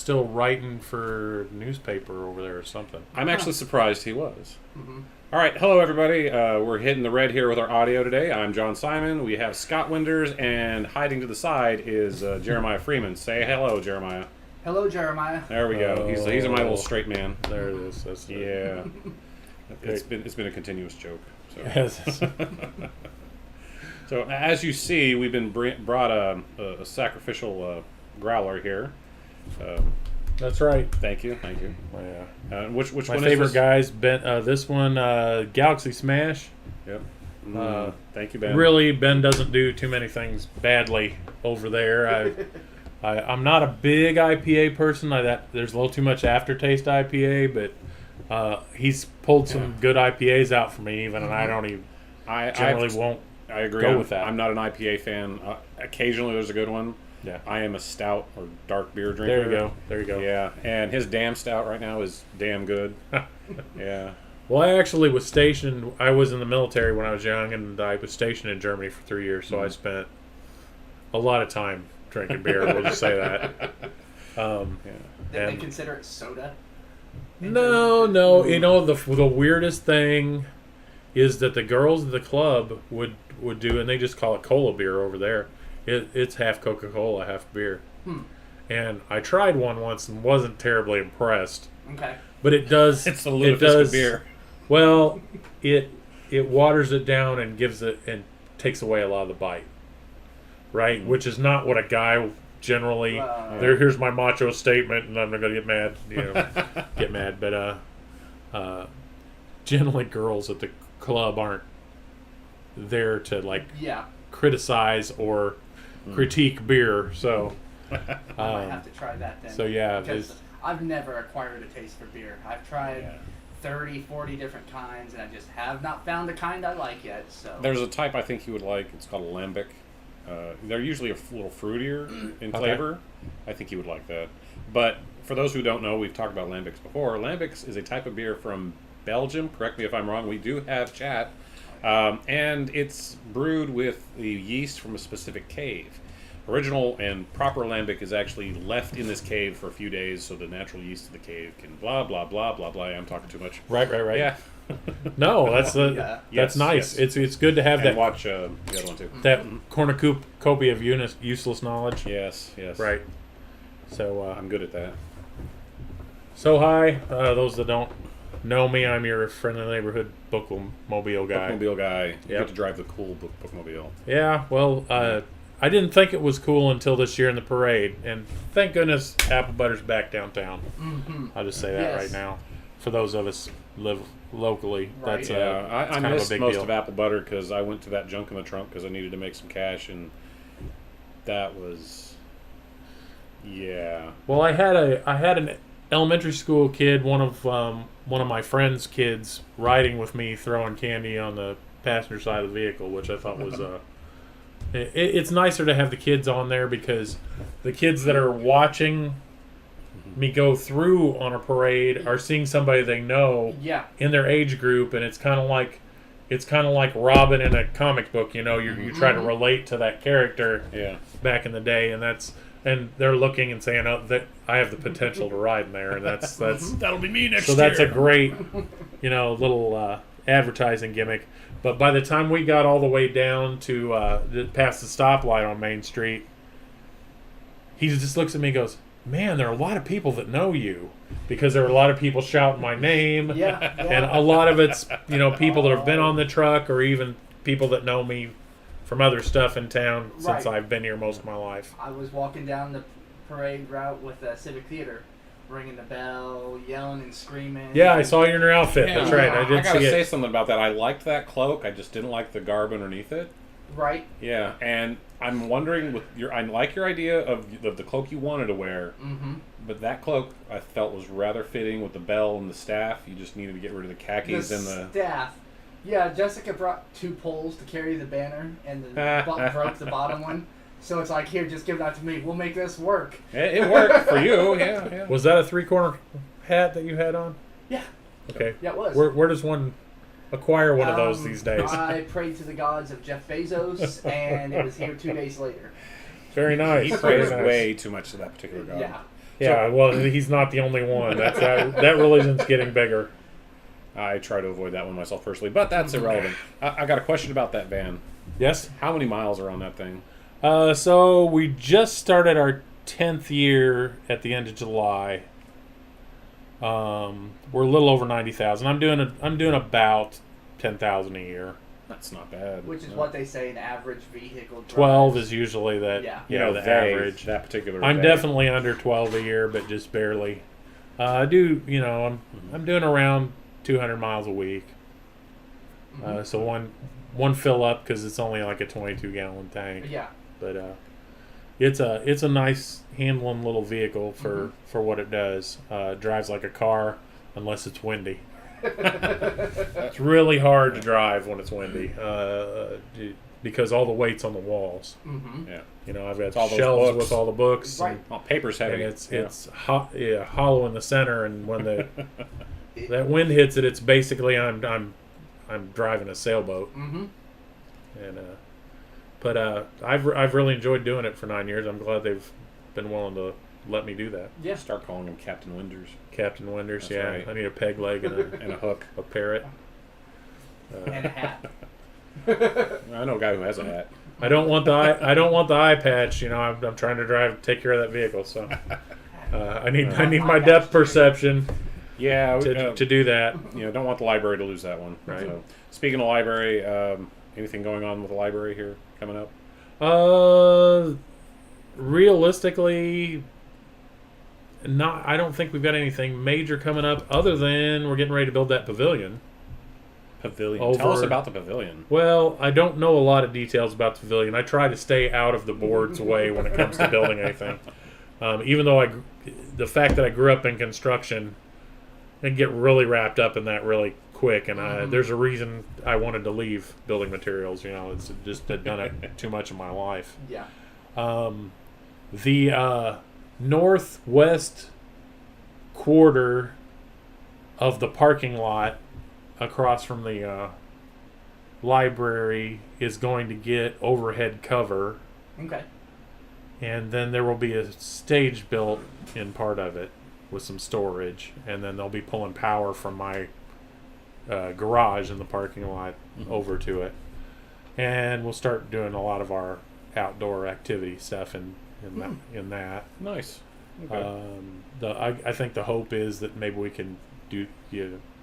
still writing for newspaper over there or something. I'm actually surprised he was. Mm-hmm. All right, hello everybody. We're hitting the red here with our audio today. I'm John Simon. We have Scott Winders, and hiding to the side is Jeremiah Freeman. Say hello, Jeremiah. Hello, Jeremiah. There we go. He's my little straight man. There it is. That's Yeah. It's been a continuous joke. So. Yes. So as you see, we've been brought a sacrificial growler here. That's right. Thanch you. Yeah. Which My one favorite is this? guy's this one, Galaxy Smash. Yep. Thank you, Ben. Really, Ben doesn't do too many things badly over there. I'm not a big IPA person. There's a little too much aftertaste IPA, but he's pulled some good IPAs out for me, even, and I don't even won't. I agree. Go with that. I'm not an IPA fan. Occasionally, there's a good one. Yeah. I am a stout or dark beer drinker. There you go. Yeah, and his damn stout right now is damn good. Yeah. Well, I actually was stationed. I was in the military when I was young, and I was stationed in Germany for 3 years. So I spent a lot of time drinking beer. We'll just say that. Did they consider it soda? No. You know, the weirdest thing is that the girls at the club would do, and they just call it cola beer over there. It's half Coca-Cola, half beer. And I tried one once and wasn't terribly impressed. Okay. But it does. It's a lutefisk beer. Well, it waters it down and gives it and takes away a lot of the bite. Right? Which is not what a guy generally. Here's my macho statement, and I'm not gonna get mad. Get mad. But generally, girls at the club aren't there to criticize or critique beer. So I might have to try that then. So yeah, because I've never acquired a taste for beer. I've tried 30, 40 different kinds, and I just have not found the kind I like yet. So there's a type I think you would like. It's called a lambic. They're usually a little fruitier in flavor. I think you would like that. But for those who don't know, we've talked about lambics before. Lambics is a type of beer from Belgium. Correct me if I'm wrong. We do have chat. And it's brewed with the yeast from a specific cave. Original and proper lambic is actually left in this cave for a few days so the natural yeast of the cave can blah, blah, blah, blah, blah. I'm talking too much. Right. Yeah. No, that's nice. Yes. It's good to have and that. Watch the other one too. That cornucopia of useless knowledge. Yes. Right. So I'm good at that. So hi, those that don't know me, I'm your friend in the neighborhood bookmobile guy. Bookmobile guy. You Yep. get to drive the cool bookmobile. Yeah, well, I didn't think it was cool until this year in the parade, and thank goodness Apple Butter's back downtown. Mm-hmm. I'll just say that right now. For those of us live locally, Right. that's I kind missed of a big most deal. of Apple Butter because I went to that junk in the trunk because I needed to make some cash, and that was, Well, I had an elementary school kid, one of my friend's kids, riding with me, throwing candy on the passenger side of the vehicle, which I thought was it's nicer to have the kids on there because the kids that are watching me go through on a parade are seeing somebody they know in their age group, and it's kind of like Robin in a comic book. You try to relate to that character back in the day, and they're looking and saying, "Oh, that I have the potential to ride in there," and that's that'll be me next so year. that's a great, little advertising gimmick. But by the time we got all the way down to past the stoplight on Main Street, he just looks at me and goes, "Man, there are a lot of people that know you," because there are a lot of people shouting my name, and a lot of it's people that have been on the truck or even people that know me from other stuff in town since I've been here most of my life. I was walking down the parade route with Civic Theater, ringing the bell, yelling and screaming. Yeah, I saw you in your outfit. Yeah, That's right. I did gotta see say it. something about that. I liked that cloak. I just didn't like the garb underneath it. Right. Yeah, and I'm wondering I like your idea of the cloak you wanted to wear, but that cloak I felt was rather fitting with the bell and the staff. You just needed to get rid of the khakis and the staff. Yeah, Jessica brought 2 poles to carry the banner, and broke the bottom one. So it's like, here, just give that to me. We'll make this work. It worked for you, yeah. Was that a 3-corner hat that you had on? Yeah. Okay. Yeah, it was. Where does one acquire one of those these days? I prayed to the gods of Jeff Bezos, and it was here 2 days later. Very nice. He prays way too much to that particular god. Yeah. Yeah, well, he's not the only one. That religion's getting bigger. I try to avoid that one myself personally, but that's irrelevant. I got a question about that van. Yes? How many miles are on that thing? So we just started our 10th year at the end of July. We're a little over 90,000. I'm doing about 10,000 a year. That's not bad. Which is what they say an average vehicle drives. 12 is usually that. Yeah. The average. That particular. I'm day. definitely under 12 a year, but just barely. I do. I'm doing around 200 miles a week. So one fill up because it's only like a 22-gallon tank. Yeah. But it's a nice handling little vehicle for what it does. Drives like a car unless it's windy. It's really hard to drive when it's windy because all the weight's on the walls. Yeah. I've got all those shelves books. with all the books. Right. Paper's heavy. And it's hollow in the center, and when that wind hits it, it's basically I'm driving a sailboat. And but I've really enjoyed doing it for 9 years. I'm glad they've been willing to let me do that. Yeah. Start calling them Captain Winders. Captain Winders, That's yeah. right. I need a peg leg and And a hook. a parrot. And a hat. I know a guy who has a hat. I don't want the eye patch. I'm trying to take care of that vehicle, so I need my depth perception Yeah. to do that. Don't want the library to lose that one. Right. So, speaking of library, anything going on with the library here coming up? Realistically, not. I don't think we've got anything major coming up other than we're getting ready to build that pavilion. Pavilion. Tell us about the pavilion. Well, I don't know a lot of details about the pavilion. I try to stay out of the board's way when it comes to building anything. Even though the fact that I grew up in construction, I get really wrapped up in that really quick, and there's a reason I wanted to leave building materials. It's just I'd done it too much in my life. Yeah. The northwest quarter of the parking lot across from the library is going to get overhead cover, Okay. and then there will be a stage built in part of it with some storage, and then they'll be pulling power from my garage in the parking lot over to it, and we'll start doing a lot of our outdoor activity stuff in that. Nice. Okay. I think the hope is that maybe we can do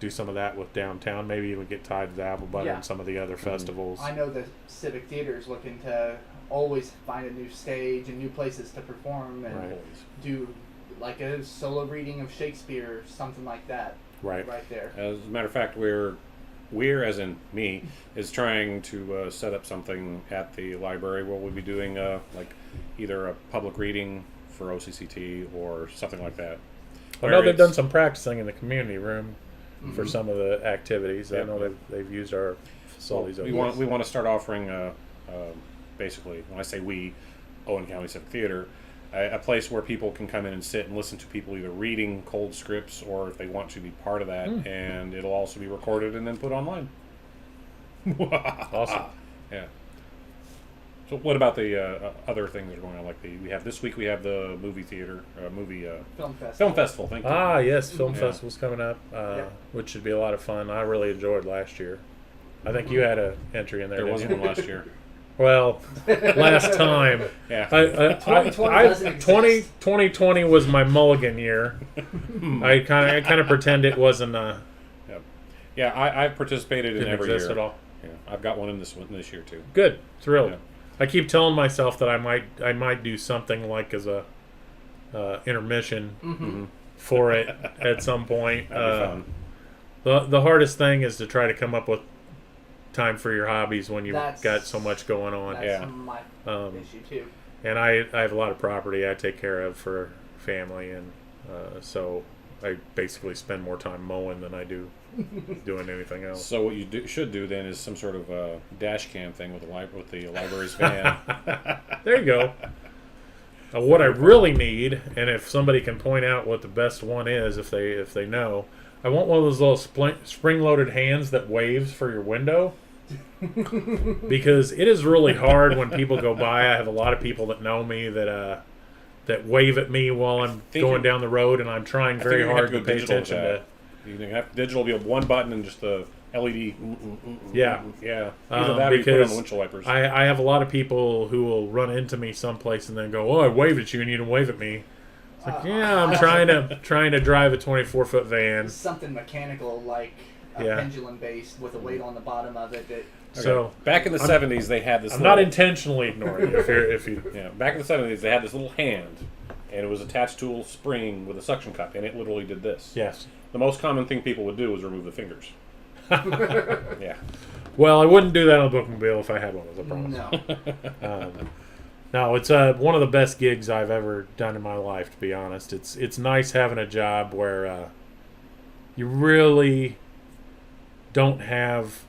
some of that with downtown. Maybe even get tied to the Apple Butter and some of the other festivals. I know the Civic Theater is looking to always find a new stage and new places to perform and do like a solo reading of Shakespeare or something like that. Right there. As a matter of fact, we're as in me, is trying to set up something at the library where we'll be doing like either a public reading for OCCT or something like that. I know they've done some practicing in the community room for some of the activities. I know they've used our facilities. We want to start offering basically, when I say we, Owen County Civic Theater, a place where people can come in and sit and listen to people either reading cold scripts or if they want to be part of that, and it'll also be recorded and then put online. Awesome. Yeah. So what about the other things that are going on? Like we have this week, we have the movie theater, film festival. Thank you. Yes, film festival's coming up, which should be a lot of fun. I really enjoyed last year. I think you had an entry in there. There wasn't one last year. Well, last time. Yeah. 2020 was my mulligan year. I kind of pretend it wasn't. Yeah, I've participated in every year. At all. Yeah, I've got one in this year too. Good, thrilled. Yeah. I keep telling myself that I might do something like as a intermission for it at some point. That'd be fun. The hardest thing is to try to come up with time for your hobbies when you've got so much going on. That's my issue too. And I have a lot of property I take care of for family, and so I basically spend more time mowing than I do doing anything else. So what you should do then is some sort of dash cam thing with the library's van. There you go. What I really need, and if somebody can point out what the best one is, if they know, I want one of those little spring-loaded hands that waves for your window. Because it is really hard when people go by. I have a lot of people that know me that that wave at me while I'm going down the road, and I'm trying very hard to pay attention to. You can have digital be one button and just the LED. Yeah. Yeah. Either that or you put it on the windshield wipers. I have a lot of people who will run into me someplace and then go, "Oh, I waved at you and you didn't wave at me." It's like, yeah, I'm trying to drive a 24-foot van. Something mechanical like a pendulum based with a weight on the bottom of it. That So back in the 70s, they had this. I'm not intentionally ignoring you. If you back in the 70s, they had this little hand, and it was attached to a spring with a suction cup, and it literally did this. Yes. The most common thing people would do was remove the fingers. Yeah. Well, I wouldn't do that on a bookmobile if I had one, as I promise. no. No, it's one of the best gigs I've ever done in my life, to be honest. It's nice having a job where you really don't have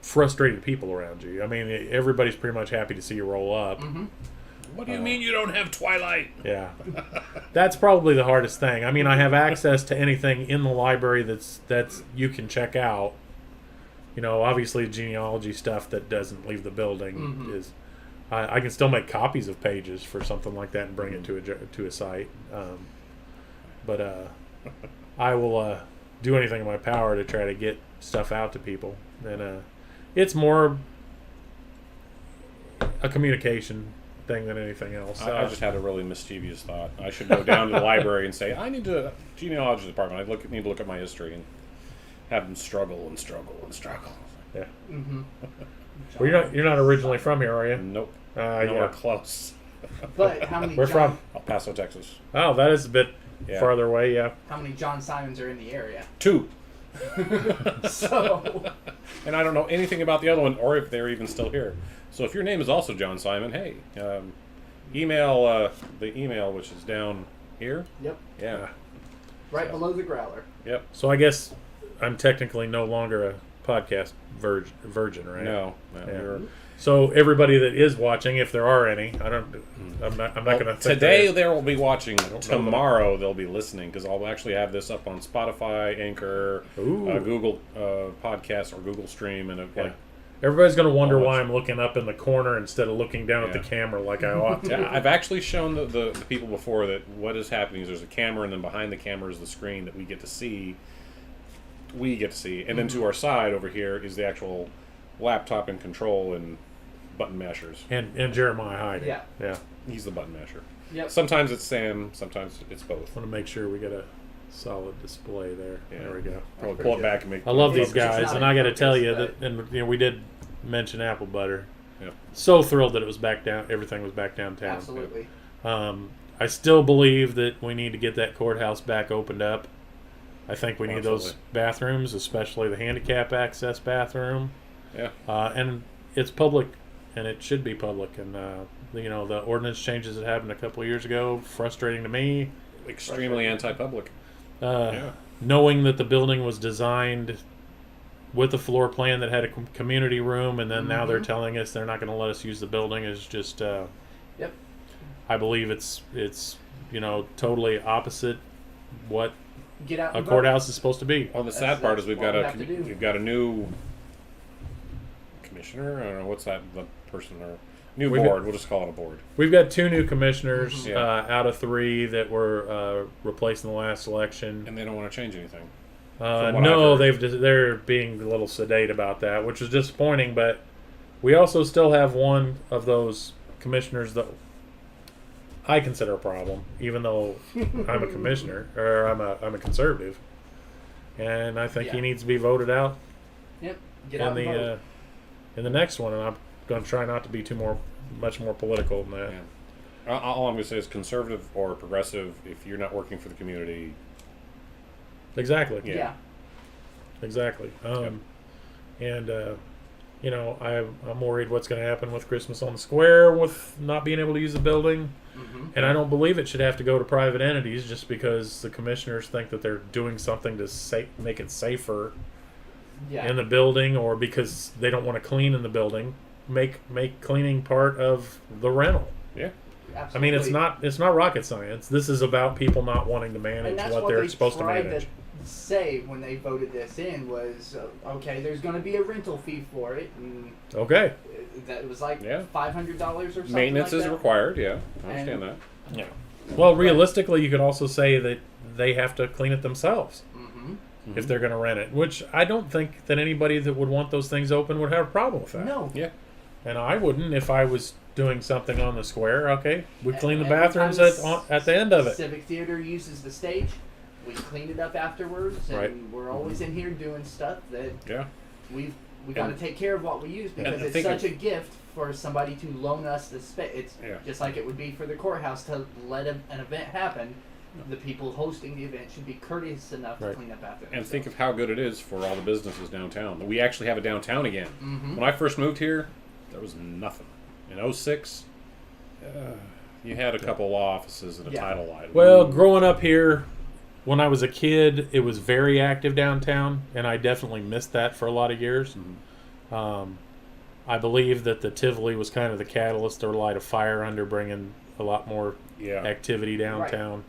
frustrated people around you. I mean, everybody's pretty much happy to see you roll up. Mm-hmm. What do you mean you don't have Twilight? Yeah. That's probably the hardest thing. I mean, I have access to anything in the library that's you can check out. You know, obviously genealogy stuff that doesn't leave the building is... I can still make copies of pages for something like that and bring it to a site. But I will do anything in my power to try to get stuff out to people. And it's more a communication thing than anything else. I just had a really mischievous thought. I should go down to the library and say, I need to genealogy department. I need to look at my history and have them struggle and struggle and struggle. Yeah. Mm-hmm. Well, you're not originally from here, are you? Nope. Yeah. Close. But how many? We're from El Paso, Texas. Oh, that is a bit farther away. Yeah. How many John Simons are in the area? 2. So. And I don't know anything about the other one, or if they're even still here. So if your name is also John Simon, hey, email the email which is down here. Yep. Yeah. Right below the growler. Yep. So I guess I'm technically no longer a podcast virgin, right? No. Yeah. So everybody that is watching, if there are any, I'm not going to. Today they will be watching. Tomorrow they'll be listening because I'll actually have this up on Spotify, Anchor, Google Podcasts, or Google Stream, and everybody's going to wonder why I'm looking up in the corner instead of looking down at the camera like I ought to. Yeah, I've actually shown the people before that what is happening is there's a camera, and then behind the camera is the screen that we get to see. And then to our side over here is the actual laptop and control and button mashers. And Jeremiah hiding. Yeah. He's the button masher. Yep. Sometimes it's Sam, sometimes it's both. I want to make sure we get a solid display there. Yeah. There we go. Probably pull it back and make. I love these guys, and I got to tell you that, and we did mention apple butter. Yeah. So thrilled that it was back down. Everything was back downtown. Absolutely. I still believe that we need to get that courthouse back opened up. I think we need those bathrooms, especially the handicap access bathroom. Yeah. And it's public, and it should be public. And the ordinance changes that happened a couple of years ago, frustrating to me. Extremely anti-public. Knowing that the building was designed with a floor plan that had a community room, and then now they're telling us they're not going to let us use the building is just. Yep. I believe it's totally opposite what Get out a courthouse is supposed to be. Well, the sad part is we've got a new commissioner. I don't know what's that the person or new board. We'll just call it a board. We've got 2 new commissioners out of 3 that were replaced in the last election, and they don't want to change anything. No, they're being a little sedate about that, which is disappointing. But we also still have one of those commissioners that I consider a problem, even though I'm a commissioner or I'm a conservative, and I think he needs to be voted out. Yep. Get out and vote. In the next one, and I'm going to try not to be much more political than that. Yeah. All I'm going to say is conservative or progressive. If you're not working for the community, exactly. Yeah. Exactly. And I'm worried what's going to happen with Christmas on the Square with not being able to use the building. And I don't believe it should have to go to private entities just because the commissioners think that they're doing something to make it safer in the building, or because they don't want to clean in the building. Make cleaning part of the rental. Yeah. Absolutely. I mean, it's not rocket science. This is about people not wanting to manage what they're supposed to manage. say when they voted this in was, okay, there's going to be a rental fee for it, and Okay. that was like Yeah. $500 or something. Maintenance like is that. required. Yeah, I understand that. Yeah. Well, realistically, you could also say that they have to clean it themselves if they're going to rent it, which I don't think that anybody that would want those things open would have a problem with that. No. Yeah. And I wouldn't if I was doing something on the square. Okay, we clean the Every bathrooms time at the end of it. Civic Theater uses the stage. We clean it up afterwards, and Right. we're always in here doing stuff that Yeah. we got to take care of what we use because and it's think such of- a gift for somebody to loan us the space. It's Yeah. just like it would be for the courthouse to let an event happen. The people hosting the event should be courteous enough to Right. clean up after And themselves. think of how good it is for all the businesses downtown. We actually have a downtown again. Mhm. When I first moved here, there was nothing. In 06, you had a couple law offices and a Yeah. title line. Well, growing up here, when I was a kid, it was very active downtown, and I definitely missed that for a lot of years. I believe that the Tivoli was kind of the catalyst to light a fire under, bringing a lot more yeah. activity downtown.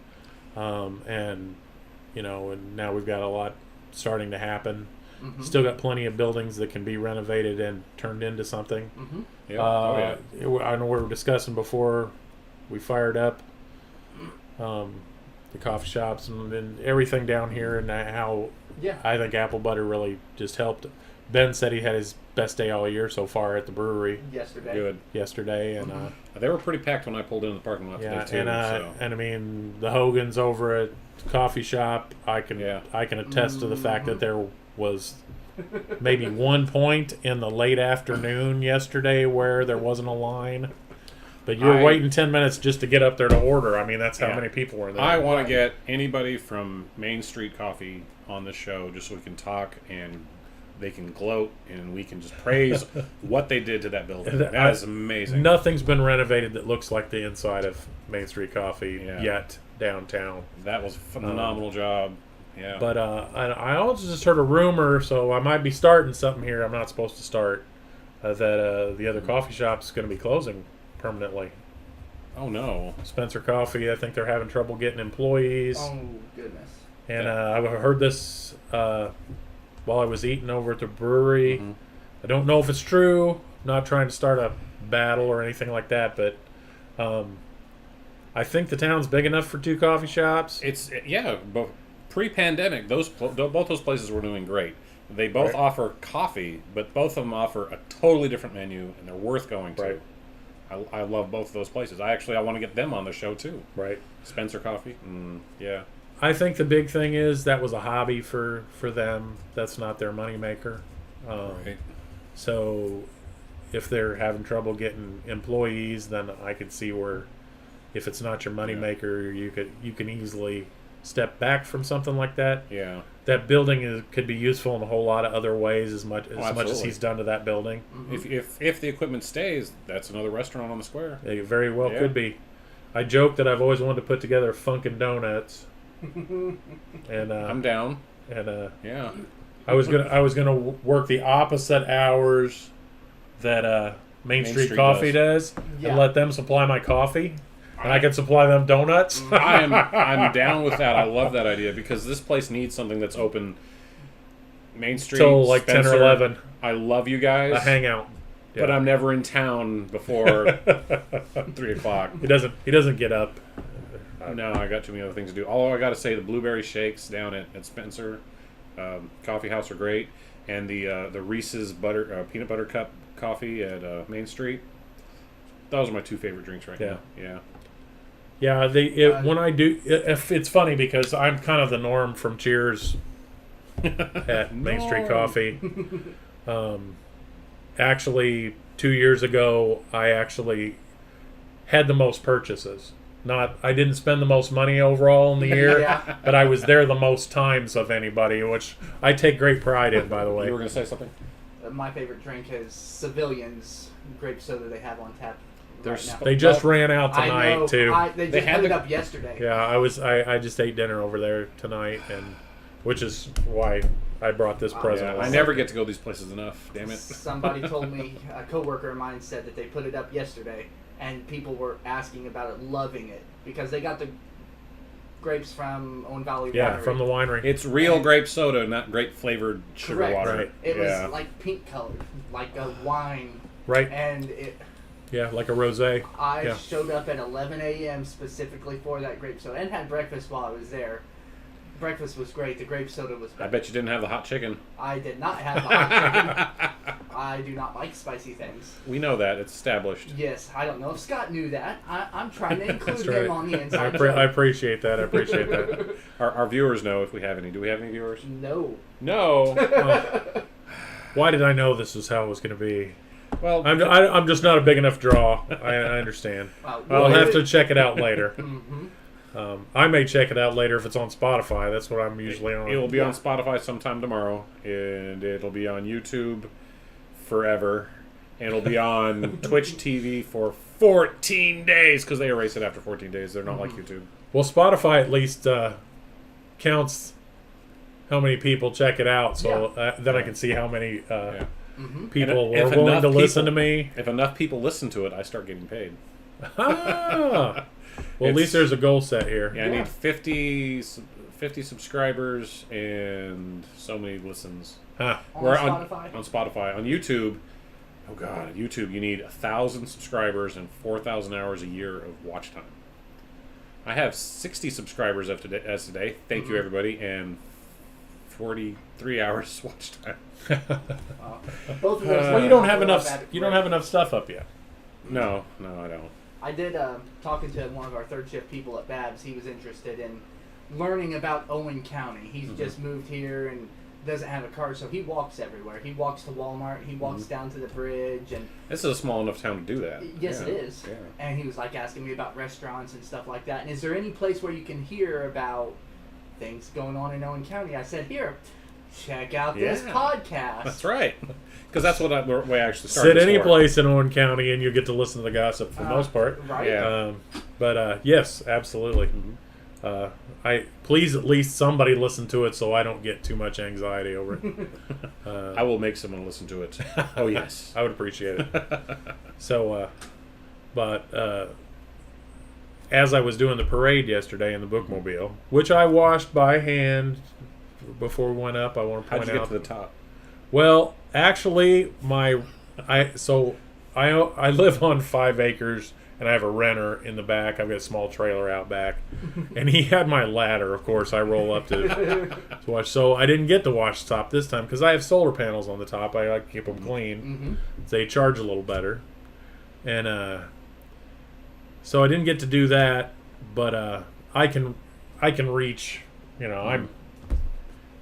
And and now we've got a lot starting to happen. Still got plenty of buildings that can be renovated and turned into something. Yeah. Oh, yeah. I know we were discussing before we fired up the coffee shops and everything down here, and how I think apple butter really just helped. Ben said he had his best day all year so far at the brewery Good. yesterday, and They were pretty packed when I pulled into the parking lot today, too. and I mean the Hogan's over at the coffee shop. I can attest to the fact that there was maybe one point in the late afternoon yesterday where there wasn't a line. But you were waiting 10 minutes just to get up there to order. I mean, that's how many people were there. I want to get anybody from Main Street Coffee on the show just so we can talk and they can gloat and we can just praise what they did to that building. That is amazing. Nothing's been renovated that looks like the inside of Main Street Coffee yet downtown. That was a phenomenal job. Yeah. But I also just heard a rumor, so I might be starting something here I'm not supposed to start, that the other coffee shop's going to be closing permanently. Oh, no. Spencer Coffee, I think they're having trouble getting employees. Oh, goodness. And I heard this while I was eating over at the brewery. I don't know if it's true. I'm not trying to start a battle or anything like that, but I think the town's big enough for 2 coffee shops. But pre-pandemic, both those places were doing great. They both offer coffee, but both of them offer a totally different menu, and they're worth going to. Right. I love both of those places. I want to get them on the show too. Right. Spencer Coffee. Yeah. I think the big thing is that was a hobby for them. That's not their moneymaker. Right. So if they're having trouble getting employees, then I could see where if it's not your moneymaker, you can easily step back from something like that. Yeah. That building could be useful in a whole lot of other ways as much as absolutely. he's done to that building. If the equipment stays, that's another restaurant on the square. It very well could be. I joke that I've always wanted to put together Funkin' Donuts. And I'm down. And Yeah. I was gonna work the opposite hours that Main Street Coffee does, and let them supply my coffee, and I can supply them donuts. I'm down with that. I love that idea because this place needs something that's open. Main Street till like Spencer, 10 or 11. I love you guys. A hangout. Yeah. But I'm never in town before 3 o'clock. He doesn't get up. No, I got too many other things to do. Although I got to say, the blueberry shakes down at Spencer Coffee House are great, and the Reese's peanut butter cup coffee at Main Street. Those are my 2 favorite drinks right now. Yeah. Yeah. When I do, it's funny because I'm kind of the norm from Cheers at Main Street Coffee. Actually, 2 years ago, I actually had the most purchases. I didn't spend the most money overall in the year, but I was there the most times of anybody, which I take great pride in, by the way. You were going to say something? My favorite drink is Civilians grape soda they have on tap right now. They just ran out tonight, too. They just put it up yesterday. Yeah, I just ate dinner over there tonight, and which is why I brought this present. I never get to go these places enough. Damn it. Somebody told me, a coworker of mine said that they put it up yesterday, and people were asking about it, loving it, because they got the grapes from Owen Valley Yeah, Winery. from the winery. It's real grape soda, not grape flavored sugar Correct. water. Right. It yeah. was like pink colored, like a wine. Right. And Yeah, like a rosé. I Yeah. showed up at 11 a.m. specifically for that grape soda and had breakfast while I was there. Breakfast was great. The grape soda was I better. bet you didn't have the hot chicken. I did not have hot chicken. I do not like spicy things. We know that. It's established. Yes, I don't know if Scott knew that. I'm trying to include That's right. him on the I, inside I appreciate that. I appreciate that. Our viewers know if we have any. Do we have any viewers? No. No. Why did I know this was how it was going to be? Well, I'm just not a big enough draw. I understand. I'll have to check it out later. Mm-hmm. I may check it out later if it's on Spotify. That's what I'm usually on. It'll be on Spotify sometime tomorrow, and it'll be on YouTube forever, and it'll be on Twitch TV for 14 days because they erase it after 14 days. They're not like YouTube. Well, Spotify at least counts how many people check it out, so then I can see how many people And were if willing enough to listen to people- me. If enough people listen to it, I start getting paid. Ah. Well, at It's- least there's a goal set here. Yeah, I need 50 subscribers and so many listens. Huh. On We're Spotify? On Spotify. On YouTube, oh god, YouTube, you need 1,000 subscribers and 4,000 hours a year of watch time. I have 60 subscribers as today. Thank you, everybody, and 43 hours watch time. Both of those. Well, you don't have are enough. above You don't have enough stuff up yet. No, I don't. I did talking to one of our third shift people at Babs. He was interested in learning about Owen County. He's just moved here and doesn't have a car, so he walks everywhere. He walks to Walmart. He walks down to the bridge, and This is a small enough town to do that. yes, Yeah, it is. Yeah. And he was like asking me about restaurants and stuff like that. And is there any place where you can hear about things going on in Owen County? I said, here, check out this Yeah. podcast. That's right. Because that's what way I actually started. Sit this any for. place in Owen County and you get to listen to the gossip for the most part. Right? Yeah. But yes, absolutely. I please at least somebody listen to it so I don't get too much anxiety over it. I will make someone listen to it. Oh yes. I would appreciate it. So, as I was doing the parade yesterday in the bookmobile, which I washed by hand before we went up, I want to How'd point you get out to the top? Well, actually, I live on 5 acres and I have a renter in the back. I've got a small trailer out back, and he had my ladder. Of course, I roll up to wash. So I didn't get to wash the top this time because I have solar panels on the top. I like to keep them clean. They charge a little better, and so I didn't get to do that. But I can reach. You know,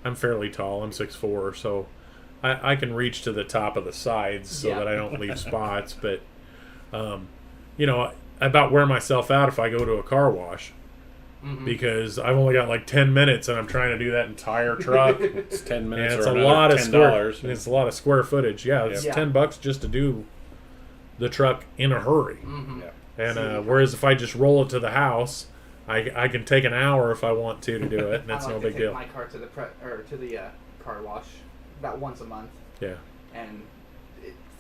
I'm fairly tall. I'm 6'4", so I can reach to the top of the sides so that I don't leave spots. But you know, I about wear myself out if I go to a car wash because I've only got like 10 minutes and I'm trying to do that entire truck. It's 10 minutes. And it's or a another lot of $10. square. It's a lot of square footage. Yeah, it's Yeah. $10 just to do the truck in a hurry. Yeah. And whereas if I just roll it to the house, I can take an hour if I want to do it, and it's I like no to big take deal. my car to the car wash about once a month, Yeah. and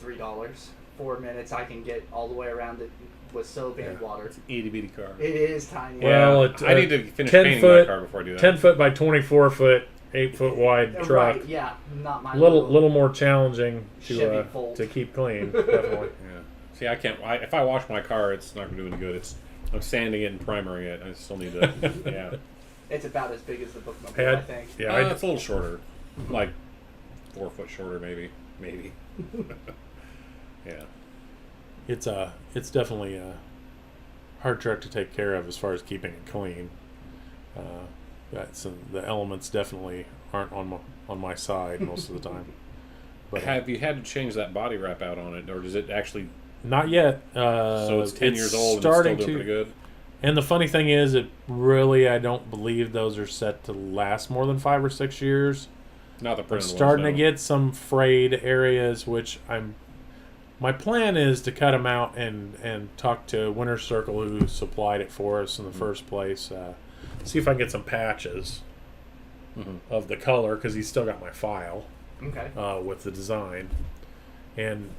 $3, 4 minutes. I can get all the way around it with soap and water. Itty bitty car. It is tiny. Well, I need to finish 10 painting foot, my car before I do that. 10 foot by 24 foot, 8 foot wide truck. Right, yeah, not my Little more challenging Chevy to Volt. keep clean. Definitely. Yeah. See, I can't. If I wash my car, it's not going to do any good. I'm sanding it and primering it. I still need to. Yeah. It's about as big as the bookmobile, Hey, I think. Yeah, It's a little shorter, like 4 foot shorter, maybe. Yeah. it's definitely a hard truck to take care of as far as keeping it clean. The elements definitely aren't on my side most of the time. But Have you had to change that body wrap out on it, or does it actually? not yet. So it's 10 years old and it's starting still doing pretty good. And the funny thing is, I don't believe those are set to last more than 5 or 6 years. Not the I'm printed starting to ones, get some frayed areas, which my plan is to cut them out and talk to Winter Circle, who supplied it for us in the first place. See if I can get some patches of the color, because he's still got my file Okay. with the design, and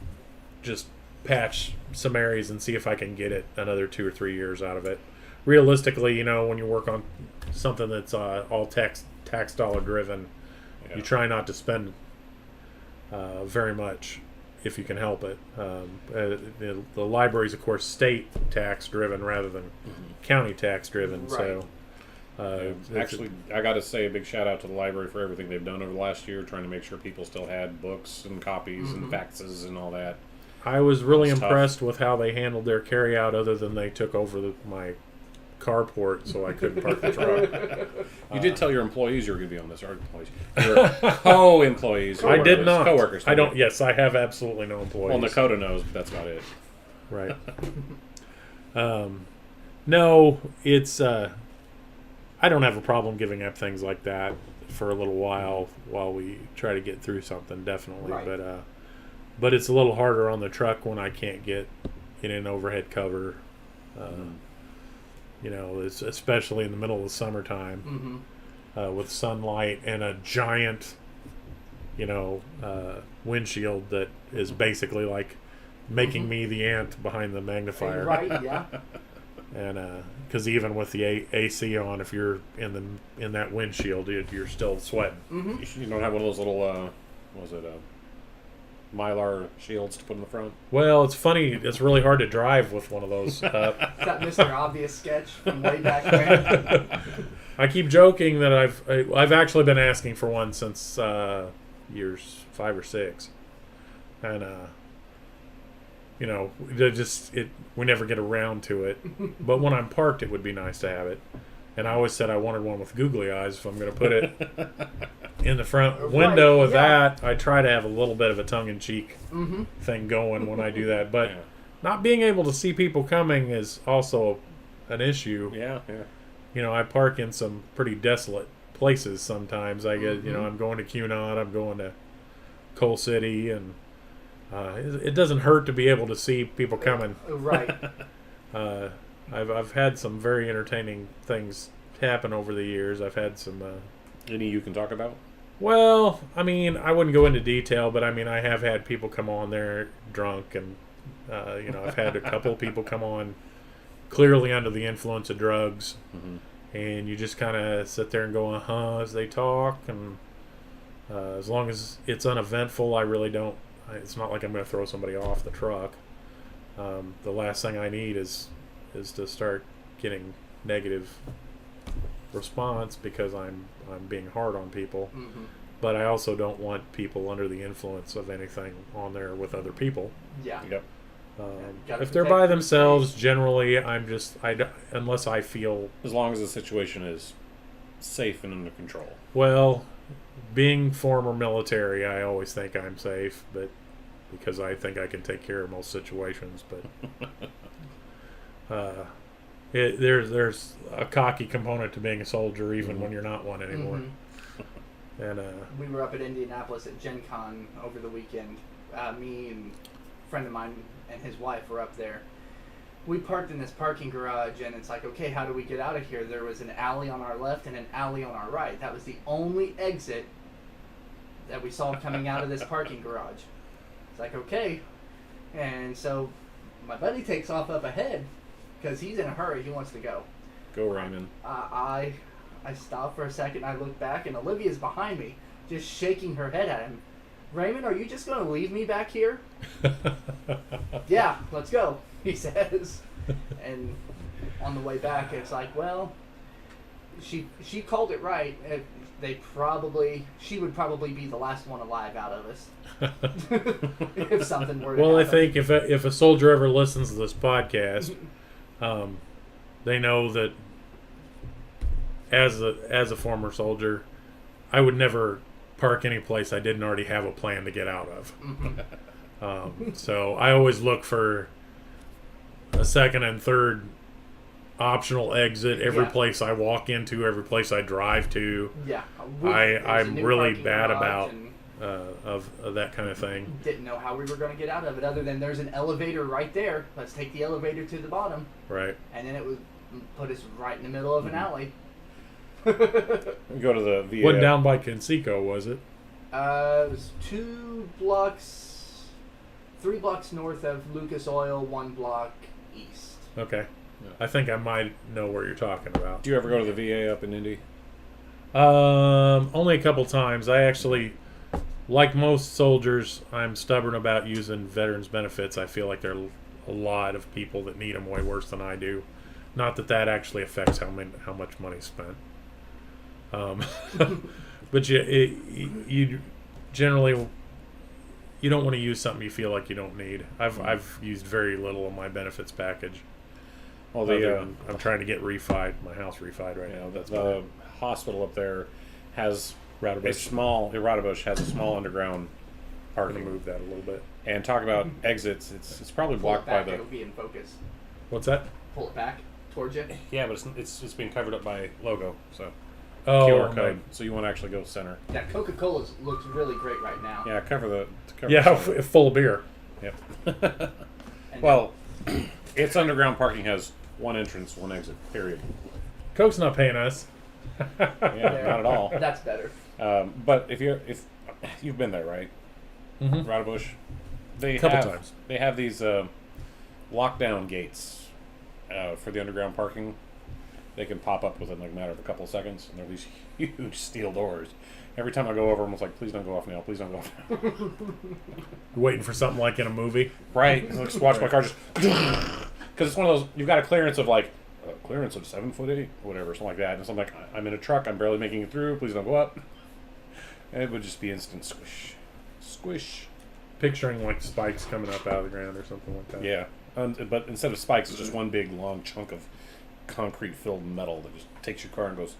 just patch some areas and see if I can get it another 2 or 3 years out of it. Realistically, when you work on something that's all tax dollar driven, Yeah. you try not to spend very much if you can help it. The library's, of course, state tax driven rather than county tax driven. Right. So, Actually, I got to say a big shout out to the library for everything they've done over the last year, trying to make sure people still had books and copies and faxes and all that. I was really It's tough. impressed with how they handled their carryout, other than they took over my carport so I couldn't park the truck. You did tell your employees you were going to be on this, or employees, your co-employees. Or I did whatever it is. not. Coworkers. I don't. Yes, I have absolutely no employees. Well, Nakota knows, but that's about it. Right. No, it's. I don't have a problem giving up things like that for a little while we try to get through something. Definitely, Right. but it's a little harder on the truck when I can't get in an overhead cover. You know, it's especially in the middle of the summertime with sunlight and a giant, windshield that is basically like making me the ant behind the magnifier. Right, yeah. And because even with the AC on, if you're in that windshield, you're still sweating. You don't have one of those little, what was it, Mylar shields to put in the front? Well, it's funny. It's really hard to drive with one of those. Is that Mr. Obvious sketch from way back when? I keep joking that I've actually been asking for one since years 5 or 6, and we never get around to it. But when I'm parked, it would be nice to have it. And I always said I wanted one with googly eyes. If I'm going to put it in the front window of that, I try to have a little bit of a tongue-in-cheek thing going when I do that. But not being able to see people coming is also an issue. Yeah. I park in some pretty desolate places sometimes. I get, I'm going to Cunard, I'm going to Coal City, and it doesn't hurt to be able to see people coming. Right. I've had some very entertaining things happen over the years. I've had some. Any you can talk about? Well, I mean, I wouldn't go into detail, but I mean, I have had people come on there drunk, and I've had a couple of people come on clearly under the influence of drugs, and you just kind of sit there and go, as they talk, and as long as it's uneventful, I really don't. It's not like I'm going to throw somebody off the truck. The last thing I need is to start getting negative response because I'm being hard on people. But I also don't want people under the influence of anything on there with other people. Yeah. Yep. If they're by themselves, generally unless I feel, As long as the situation is safe and under control. well, being former military, I always think I'm safe, but because I think I can take care of most situations. But there's a cocky component to being a soldier, even when you're not one anymore. And we were up at Indianapolis at Gen Con over the weekend. Me and a friend of mine and his wife were up there. We parked in this parking garage, and it's like, okay, how do we get out of here? There was an alley on our left and an alley on our right. That was the only exit that we saw coming out of this parking garage. It's like, okay. And so my buddy takes off up ahead because he's in a hurry. He wants to go. Go, Raymond. I stop for a second. I look back, and Olivia's behind me, just shaking her head at him. Raymond, are you just going to leave me back here? Yeah, let's go, he says. And on the way back, it's like, well, she called it right. She would probably be the last one alive out of us if something were to well, I happen. think if a soldier ever listens to this podcast, they know that as a former soldier, I would never park any place I didn't already have a plan to get out of. So I always look for a second and third optional exit every place I walk into, every place I drive to. Yeah, I'm really bad about of that kind of thing. Didn't know how we were going to get out of it, other than there's an elevator right there. Let's take the elevator to the bottom. Right. And then it would put us right in the middle of an alley. We go to the VA. Wasn't down by Conseco, was it? It was 3 blocks north of Lucas Oil, 1 block east. Okay. I think I might know where you're talking about. Do you ever go to the VA up in Indy? Only a couple times. I actually, like most soldiers, I'm stubborn about using veterans benefits. I feel like there are a lot of people that need them way worse than I do. Not that that actually affects how much money's spent. But you generally, you don't want to use something you feel like you don't need. I've used very little of my benefits package. Well, I'm trying to get my house refied right now. That's the hospital up there has Routabush. Routabush has a small underground I'm parking. gonna move that a little bit. And talk about exits. It's probably Pull it blocked by back, the. it'll be in focus. What's that? Pull it back towards you. Yeah, but it's being covered up by logo, so Oh, QR code. So you want to actually go center. Yeah, Coca-Cola looks really great right now. Yeah, cover the. Full of beer. Yep. And Well, its underground parking has one entrance, one exit. Period. Coke's not paying us. Yeah, not at all. That's better. But if you've been there, right? Mm-hmm. Routabush, they Couple have times. they have these lockdown gates for the underground parking. They can pop up within like a matter of a couple of seconds, and they're these huge steel doors. Every time I go over them, it's like, please don't go off now. Please don't go off now. You're waiting for something like in a movie. Right? Like, just watch my car just because it's one of those. You've got a clearance of like clearance of 7'8", whatever, something like that. And so I'm like, I'm in a truck. I'm barely making it through. Please don't go up. And it would just be instant squish, squish. Picturing like spikes coming up out of the ground or something like that. Yeah, but instead of spikes, it's just one big long chunk of concrete-filled metal that just takes your car and goes.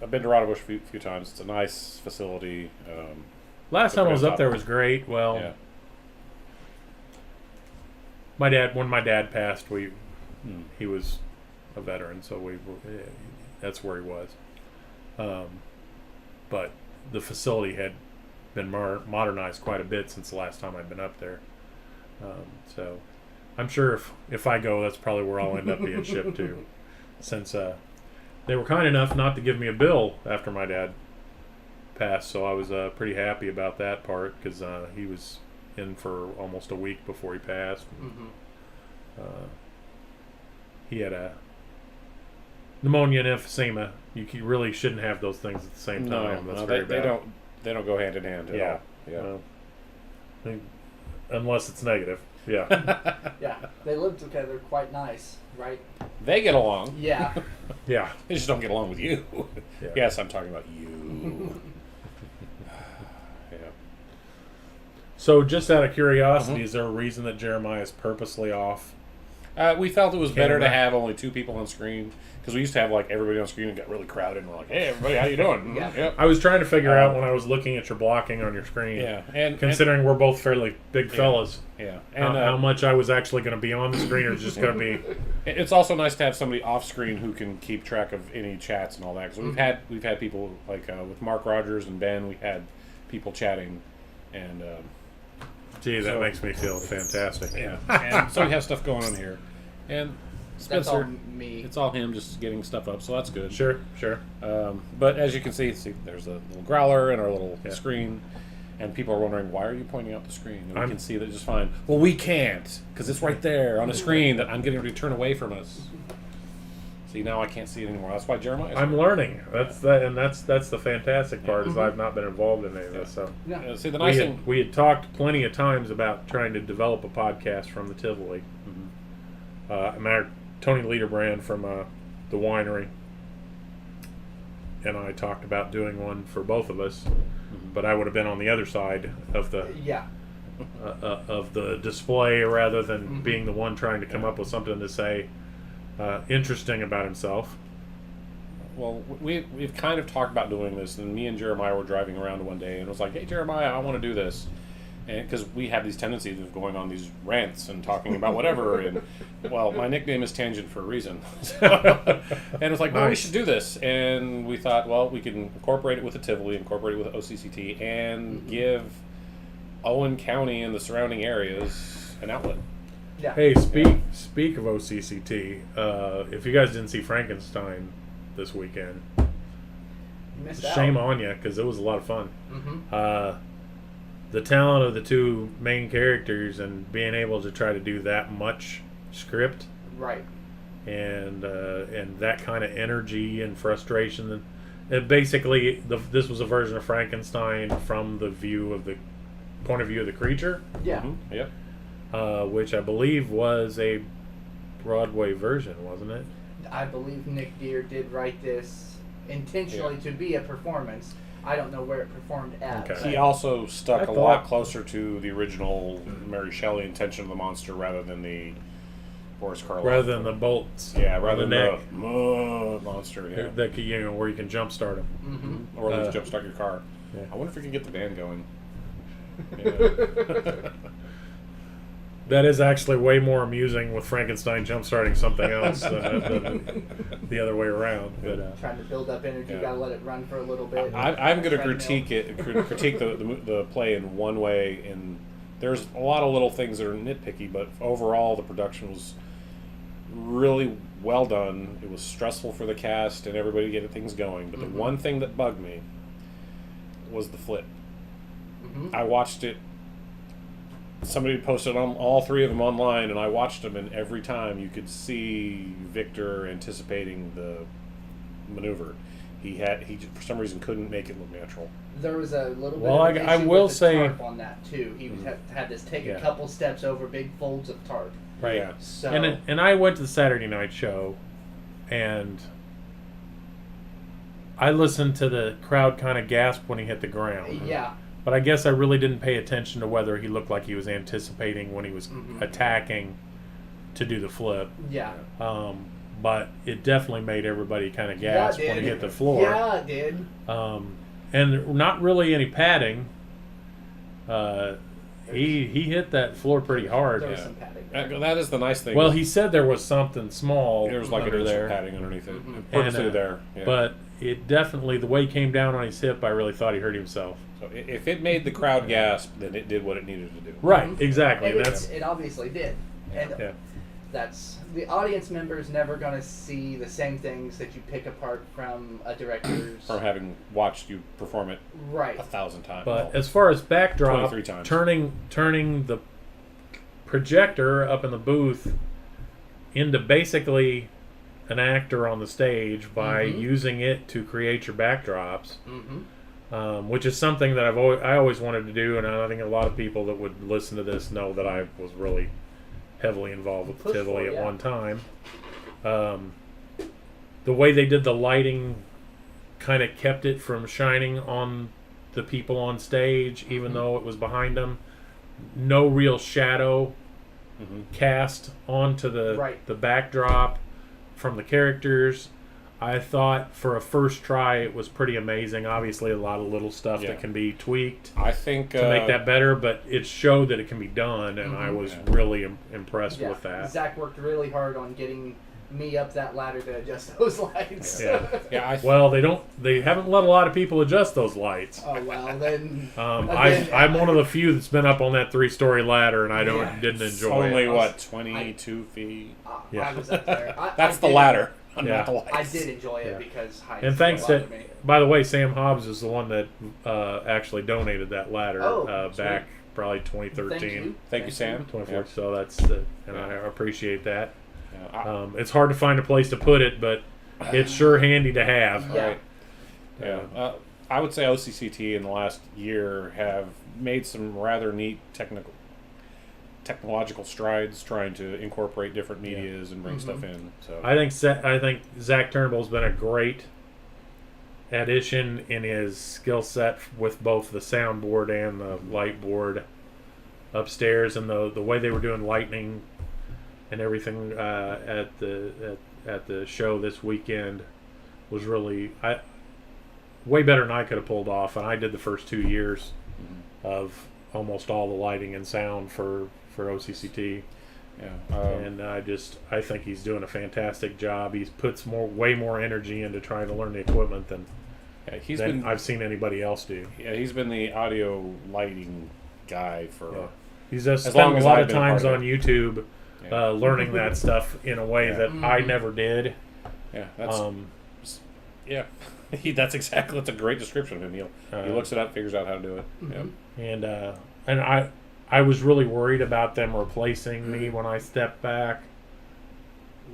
I've been to Rottabush a few times. It's a nice facility. Last time I was up top. there was great. Well, Yeah. when my dad passed, he was a veteran, so that's where he was. But the facility had been modernized quite a bit since the last time I'd been up there. So I'm sure if I go, that's probably where I'll end up being shipped to, since they were kind enough not to give me a bill after my dad passed. So I was pretty happy about that part, because he was in for almost a week before he passed. Mm-hmm. He had a pneumonia and emphysema. You really shouldn't have those things at the same time. That's very bad. They don't go hand in hand at all. Yeah. Unless it's negative. Yeah. Yeah, they live together quite nice, right? They get along. Yeah. Yeah. They just don't get along with you. Yeah. Yes, I'm talking about you. Yeah. So, just out of curiosity, is there a reason that Jeremiah is purposely off? We felt it was better to Camera. have only two people on screen, because we used to have like everybody on screen and got really crowded, and we're like, "Hey, everybody, how you doing?" Yeah. Yep. I was trying to figure out when I was looking at your blocking on your screen. Yeah, and Considering we're both fairly big fellas, yeah, how and much I was actually going to be on the screen, or just going to be. it's also nice to have somebody off screen who can keep track of any chats and all that. Because we've had people like with Mark Rogers and Ben, we had people chatting, and Gee, that So- makes me feel fantastic. yeah, and so we have stuff going on here, and That's all Spencer, me. it's all him just getting stuff up, so that's good. Sure. But as you can see, there's a little growler and our little Yeah. screen, and people are wondering, why are you pointing out the screen? And we I'm- can see that just fine. Well, we can't, because it's right there on a screen that I'm getting ready to turn away from us. See, now I can't see it anymore. That's why Jeremiah's I'm here. learning. That's the fantastic part, is I've not been involved in any of this. So Yeah. See, the nice thing... we had talked plenty of times about trying to develop a podcast from the Tivoli. Tony Liederbrand from the winery and I talked about doing one for both of us, but I would have been on the other side of the Yeah. of the display, rather than being the one trying to come up with something to say interesting about himself. Well, we've kind of talked about doing this, and me and Jeremiah were driving around one day, and it was like, hey, Jeremiah, I want to do this. And because we have these tendencies of going on these rants and talking about whatever, and well, my nickname is Tangent for a reason. And it's like, well, we should do this, and we thought, well, we can incorporate it with the Tivoli, incorporate it with OCCT, and give Owen County and the surrounding areas an outlet. Yeah. Hey, speak of OCCT. If you guys didn't see Frankenstein this weekend, You missed out. shame on you, because it was a lot of fun. Mm-hmm. the talent of the two main characters and being able to try to do that much script Right. and that kind of energy and frustration. It basically, this was a version of Frankenstein from the point of view of the creature, Yeah. Mm-hmm. Yep. which I believe was a Broadway version, wasn't it? I believe Nick Deere did write this intentionally to be a performance. I don't know where it performed at. Okay. He also stuck I a lot thought- closer to the original Mary Shelley intention of the monster rather than the Boris Karloff. Rather than the bolts. Yeah, on rather the than neck. the monster. Yeah. That where you can jumpstart them. Mm-hmm. Or at least jumpstart your car. Yeah. I wonder if we can get the band going. Yeah. That is actually way more amusing with Frankenstein jumpstarting something else than the other way around. But Trying to build up energy, Yeah. gotta let it run for a little bit. I'm going to Treadmill. critique the play in one way. And there's a lot of little things that are nitpicky, but overall the production was really well done. It was stressful for the cast and everybody to get things going. But Mhm. the one thing that bugged me was the flip. Mm-hmm. I watched it. Somebody posted on all three of them online, and I watched them, and every time you could see Victor anticipating the maneuver. He for some reason couldn't make it look natural. There was a little bit Well, of an I issue will with the say- tarp on that too. He Mhm. had this take Yeah. a couple steps over big folds of tarp. right. Yeah. So And I went to the Saturday night show, and I listened to the crowd kind of gasp when he hit the ground. yeah, But I guess I really didn't pay attention to whether he looked like he was anticipating when he was Mhm. attacking to do the flip. yeah, But it definitely made everybody kind of Yeah, gasp it when he did. hit the floor. Yeah, it did. And not really any padding. He hit that floor pretty hard. There was Yeah. some padding. there. That is the nice thing. Well, he said there was something small there was like under an there. padding underneath it. Mhm. Purposely And, there. Yeah. But it definitely, the way he came down on his hip, I really thought he hurt himself. So if it made the crowd gasp, then it did what it needed to do. Right, Mhm. exactly. And That's it obviously did. And yeah. that's the audience member's never going to see the same things that you pick apart from a director's. From having watched you perform it Right. 1,000 times. But as far as backdrop, 23 times. turning the projector up in the booth into basically an actor on the stage by Mhm. using it to create your backdrops, Mm-hmm. which is something that I always wanted to do, and I think a lot of people that would listen to this know that I was really heavily involved with Push Tivoli for it, at yeah. one time. The way they did the lighting kind of kept it from shining on the people on stage, even Mhm. though it was behind them. No real shadow Mhm. cast onto Right. the backdrop from the characters. I thought for a first try it was pretty amazing. Obviously, a lot of little stuff Yeah. that can be tweaked I think to make that better, but it showed that it can be done, and I Mhm. was Yeah. really impressed Yeah. with that. Zach worked really hard on getting me up that ladder to adjust those lights. Yeah. Yeah, Well, they haven't let a lot of people adjust those lights. Oh well, then. I'm one of the few that's been up on that 3-story ladder, and I didn't it's enjoy only it. what 22 feet. Yeah. I was up there. That's I the did- ladder. Not Yeah. the lights. I did enjoy it Yeah. because height. And thanks to, bothered me. by the way, Sam Hobbs is the one that actually donated that ladder Oh, back probably 2013. Thank you. Thank you, Sam. 24. Yeah. So that's and I appreciate that. Yeah, It's hard to find a place to put it, but it's sure handy to have. Yeah. Right. Yeah. I would say OCCT in the last year have made some rather neat technological strides trying to incorporate different medias and bring Mhm. stuff in. So I think Zach Turnbull's been a great addition in his skill set with both the soundboard and the light board upstairs, and the way they were doing lightning and everything at the show this weekend was really way better than I could have pulled off. And I did the first 2 years of almost all the lighting and sound for OCCT. yeah. And I think he's doing a fantastic job. He puts way more energy into trying to learn the equipment than I've seen anybody else do. He's been the audio lighting guy for Yeah. He's just As spent long a as lot I've of been a part times of on it. YouTube yeah. learning that stuff in a way Yeah. that I Mhm. never did. Yeah, that's Um, yeah. That's a great description of him. He looks it up, figures out how to do it. Mm-hmm. Yep. And I was really worried about them replacing me when I stepped back.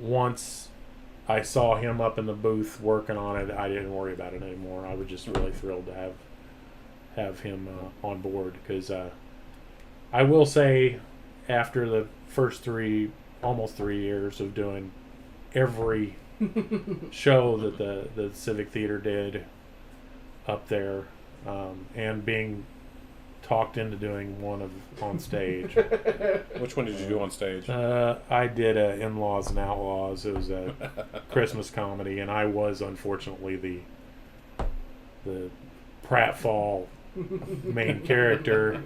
Once I saw him up in the booth working on it, I didn't worry about it anymore. I was just really thrilled to have him on board, because I will say, after the first almost 3 years of doing every show that the Civic Theater did up there, and being talked into doing one on stage. Which one did you do on stage? I did In-Laws and Outlaws. It was a Christmas comedy, and I was unfortunately the pratfall main character,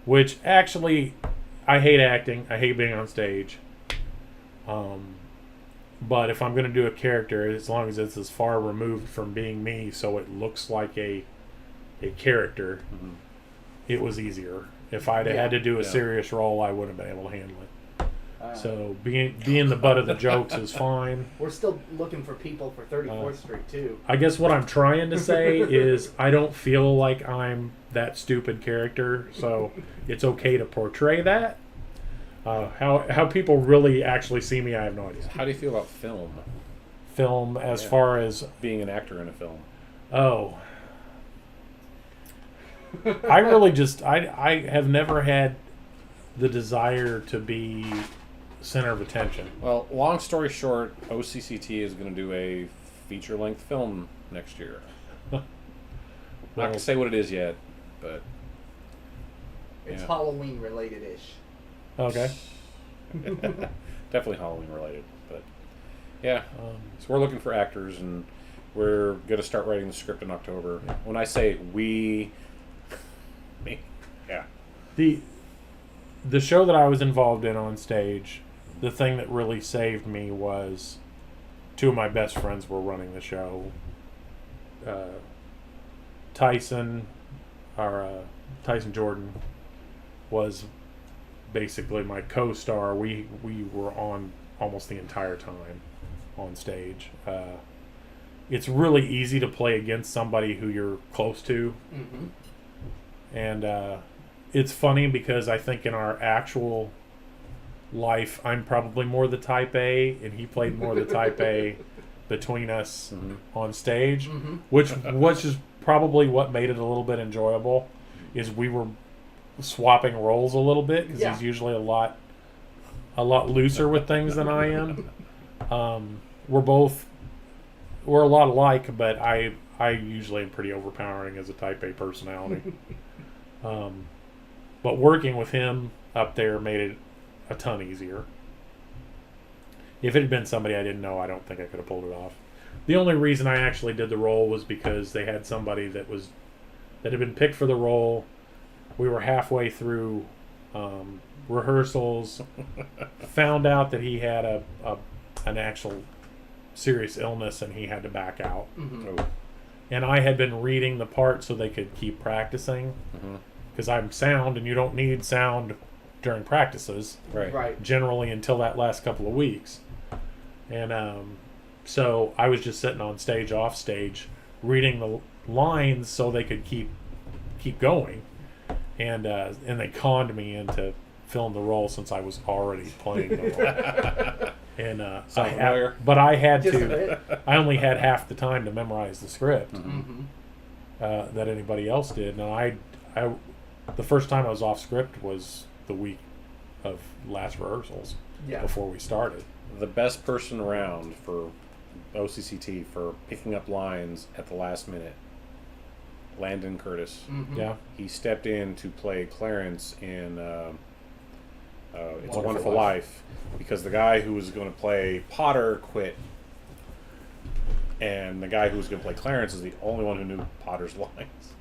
which actually, I hate acting. I hate being on stage. But if I'm going to do a character, as long as it's as far removed from being me, so it looks like a character, it was easier. If I'd had to do a serious role, I wouldn't have been able to handle it. So being the butt of the jokes is fine. We're still looking for people for 34th Street too. I guess what I'm trying to say is I don't feel like I'm that stupid character, so it's okay to portray that. How people really actually see me, I have no idea. How do you feel about film? Film, as far as being an actor in a film. Oh, I really I have never had the desire to be center of attention. Well, long story short, OCCT is going to do a feature-length film next year. Not going to say what it is yet, but it's Halloween related-ish. Okay. Definitely Halloween related, but yeah. So we're looking for actors, and we're going to start writing the script in October. Yeah. When I say we, me, yeah. The show that I was involved in on stage, the thing that really saved me was two of my best friends were running the show. Tyson Jordan was basically my co-star. We were on almost the entire time on stage. It's really easy to play against somebody who you're close to. Mm-hmm. And it's funny because I think in our actual life, I'm probably more the type A, and he played more the type A between us on stage, which is probably what made it a little bit enjoyable, is we were swapping roles a little bit, because he's usually a lot looser with things than I am. We're a lot alike, but I usually am pretty overpowering as a type A personality. But working with him up there made it a ton easier. If it had been somebody I didn't know, I don't think I could have pulled it off. The only reason I actually did the role was because they had somebody that had been picked for the role. We were halfway through rehearsals, found out that he had an actual serious illness, and he had to back out. Mm-hmm. And I had been reading the part so they could keep practicing, because I'm sound, and you don't need sound during practices, right? Generally until that last couple of weeks. And so I was just sitting on stage, off stage, reading the lines so they could keep going. And they conned me into filling the role since I was already playing the role. And I had to. I only had half the time to memorize the script that anybody else did. And I the first time I was off script was the week of last rehearsals before we started. The best person around for OCCT for picking up lines at the last minute, Landon Curtis. Yeah, he stepped in to play Clarence in It's a Wonderful Life, because the guy who was going to play Potter quit, and the guy who was going to play Clarence is the only one who knew Potter's lines.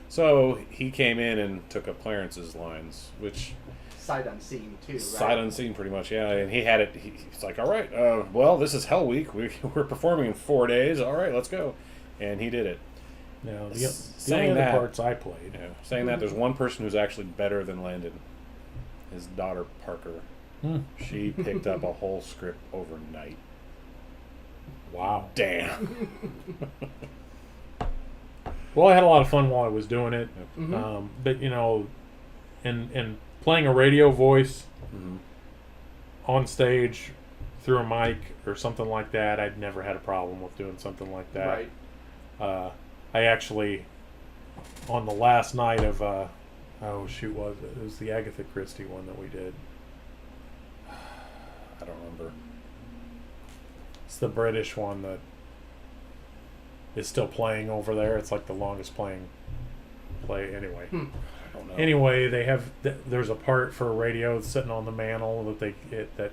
So he came in and took up Clarence's lines, which sight unseen too. Right? Sight unseen, pretty much, yeah. And he had it. He's like, "All right, well, this is Hell Week. We're performing in 4 days. All right, let's go." And he did it. No, the only other parts I played. Yeah, saying that, there's one person who's actually better than Landon. His daughter Parker. She picked up a whole script overnight. Wow. Damn. Well, I had a lot of fun while I was doing it. Mm-hmm. But, you know, and playing a radio voice on stage through a mic or something like that, I'd never had a problem with doing something like that. Right. I actually, on the last night of, it was the Agatha Christie one that we did. I don't remember. It's the British one that is still playing over there. It's like the longest play anyway. I don't know. Anyway, they have there's a part for a radio that's sitting on the mantle that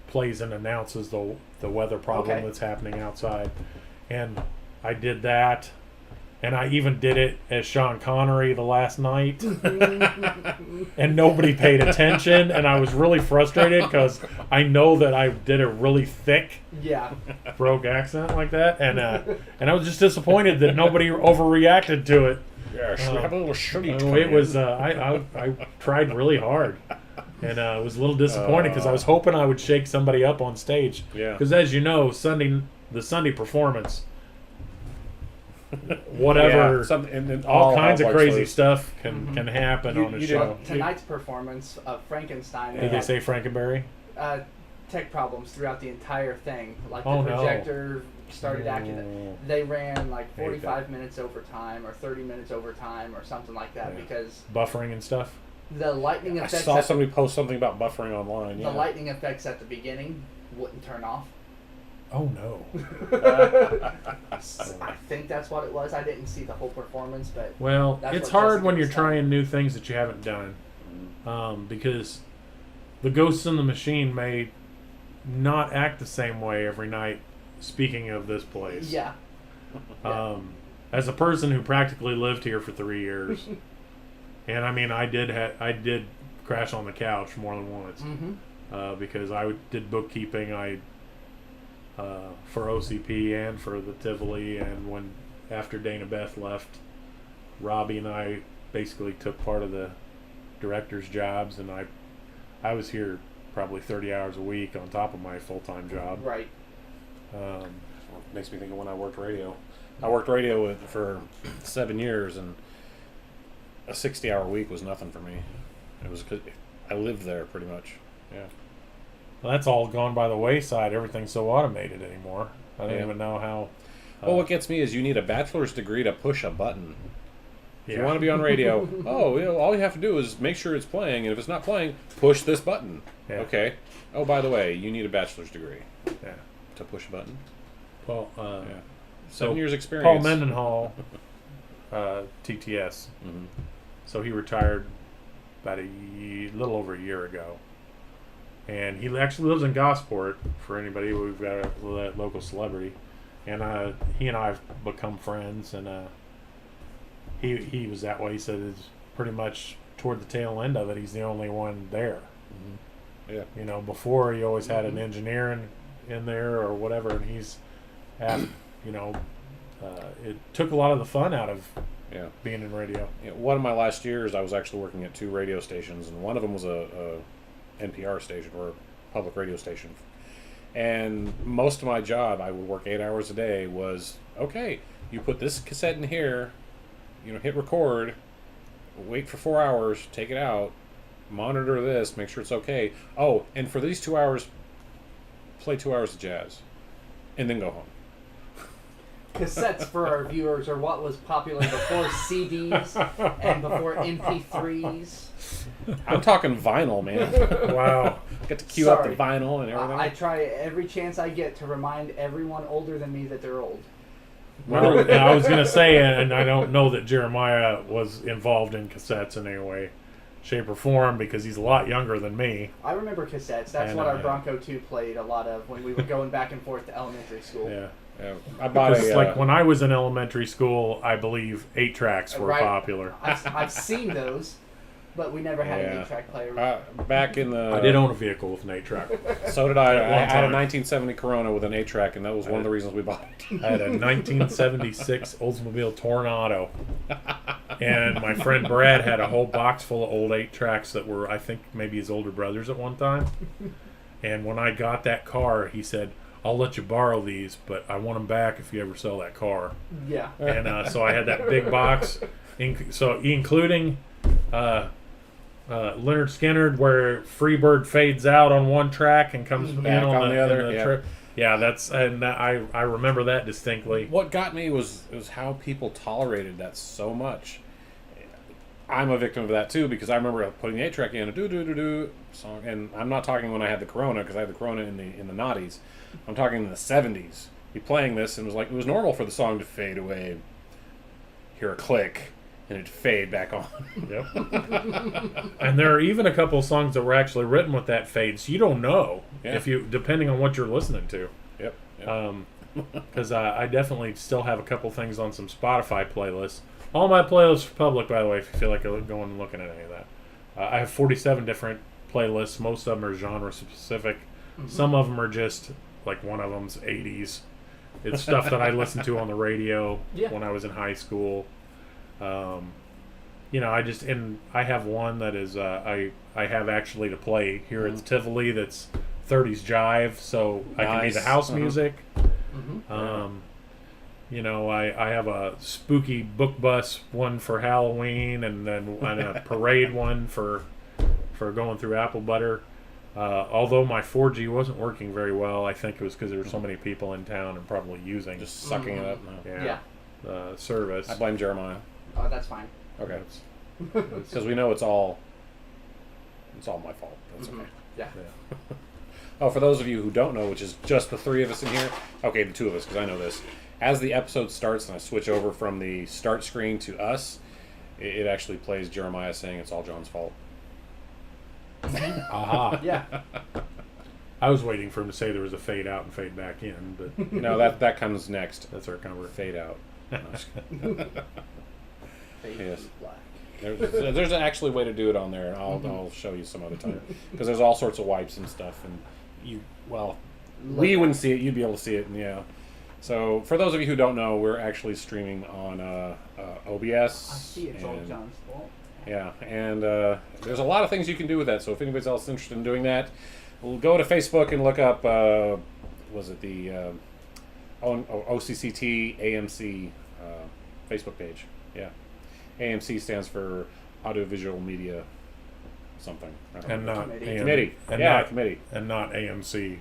plays and announces the weather problem that's happening outside, and I did that, and I even did it as Sean Connery the last night, and nobody paid attention, and I was really frustrated because I know that I did a really thick brogue accent like that, and I was just disappointed that nobody overreacted to it. Yeah, should we have a little shitty It was I tried really hard, and it was a little disappointed because I was hoping I would shake somebody up on stage. Yeah. Because as you know, the Sunday performance, whatever, and all kinds of crazy loose. stuff can happen on a show. Tonight's performance of Frankenstein. Did they say Frankenberry? Tech problems throughout the entire thing. Like Oh, the no. projector started acting. They ran like 45 minutes overtime or 30 minutes overtime or something like that because Buffering and stuff. the lightning I effects. saw somebody post something about buffering online. The lightning effects at the beginning wouldn't turn off. Oh no. I think that's what it was. I didn't see the whole performance, but Well, that's it's what hard Jessica when you're was telling trying new things that you haven't done, because the ghosts in the machine may not act the same way every night. Speaking of this place, yeah. As a person who practically lived here for 3 years, and I mean, I did crash on the couch more than once because I did bookkeeping. For OCP and for the Tivoli, and after Dana Beth left, Robbie and I basically took part of the director's jobs, and I was here probably 30 hours a week on top of my full-time job. Right. Makes me think of when I worked radio. I worked radio for 7 years, and a 60-hour week was nothing for me. It was 'cause I lived there pretty much. Yeah. Well, that's all gone by the wayside. Everything's so automated anymore. I don't Yeah. even know how. Well, what gets me is you need a bachelor's degree to push a button. If you Yeah. want to be on radio, all you have to do is make sure it's playing, and if it's not playing, push this button. Yeah. Okay. Oh, by the way, you need a bachelor's degree Yeah. to push a button. Well, Yeah. so 7 years experience. Paul Mendenhall, TTS. Mhm. So he retired about little over a year ago, and he actually lives in Gosport. For anybody, we've got a local celebrity, and he and I have become friends. And he was that way. He said it's pretty much toward the tail end of it. He's the only one there. Yeah. You know, before he always had an engineer in there or whatever, and he's had, you know, it took a lot of the fun out of Yeah. being in radio. One of my last years, I was actually working at 2 radio stations, and one of them was a NPR station or a public radio station. And most of my job, I would work 8 hours a day, was, okay, you put this cassette in here, hit record, wait for 4 hours, take it out, monitor this, make sure it's okay. Oh, and for these 2 hours, play 2 hours of jazz, and then go home. Cassettes for our viewers are what was popular before CDs and before MP3s. I'm talking vinyl, man. Wow. Get to cue up the Sorry. vinyl and everything. I try every chance I get to remind everyone older than me that they're old. Well, and I was going to say, and I don't know that Jeremiah was involved in cassettes in any way, shape, or form, because he's a lot younger than me. I remember cassettes. That's And, what our Bronco 2 played a lot of when we were going back and forth to elementary school. Yeah. Yeah, I bought Because, a like, when I was in elementary school, I believe 8-tracks were Right. popular. I've seen those, but we never had an Yeah. 8-track player. back in the. I did own a vehicle with an 8-track. So did I. At one I had a time. 1970 Corona with an 8-track, and that was one of the reasons we bought it. I had a 1976 Oldsmobile Tornado. And my friend Brad had a whole box full of old 8-tracks that were, I think, maybe his older brothers at one time. And when I got that car, he said, I'll let you borrow these, but I want them back if you ever sell that car. Yeah. And so I had that big box, including Leonard Skynyrd, where Freebird fades out on one track and comes back in on the other. Yeah, I remember that distinctly. What got me was how people tolerated that so much. I'm a victim of that too, because I remember putting the 8-track in a do song, and I'm not talking when I had the Corona, because I had the Corona in the noughties. I'm talking in the 70s. Be playing this, and it was normal for the song to fade away, hear a click, and it'd fade back on. Yep. And there are even a couple of songs that were actually written with that fade, so you don't know if you, depending on what you're listening to. Yep. Because I definitely still have a couple things on some Spotify playlists. All my playlists are public, by the way, if you feel like going and looking at any of that. I have 47 different playlists. Most of them are genre specific. Mm-hmm. Some of them are just, like one of them's 80s. It's stuff that I listened to on the radio when I was in high school. I have one that is I have actually to play here at the Tivoli that's 30s jive, so I can be the house music. Mm-hmm. I have a spooky book bus one for Halloween, and then a parade one for going through apple butter. Although my 4G wasn't working very well, I think it was because there were so many people in town and probably using just sucking it up. The service. I blame Jeremiah. Oh, that's fine. Okay, because we know it's all my fault. That's okay. Yeah. Oh, for those of you who don't know, which is just the three of us in here. Okay, the two of us, because I know this. As the episode starts and I switch over from the start screen to us, it actually plays Jeremiah saying it's all John's fault. Aha. Yeah. I was waiting for him to say there was a fade out and fade back in, but that comes next. That's our cover. Fade out. Yes. Black. There's actually a way to do it on there, and I'll show you some other time, because there's all sorts of wipes and stuff, and we wouldn't see it, you'd be able to see it, and So for those of you who don't know, we're actually streaming on OBS. I see it's all John's fault. Yeah, and there's a lot of things you can do with that. So if anybody's else interested in doing that, we'll go to Facebook and look up. Was it the OCCT AMC Facebook page? Yeah, AMC stands for Audiovisual Media something. And not committee. Committee. And not AMC.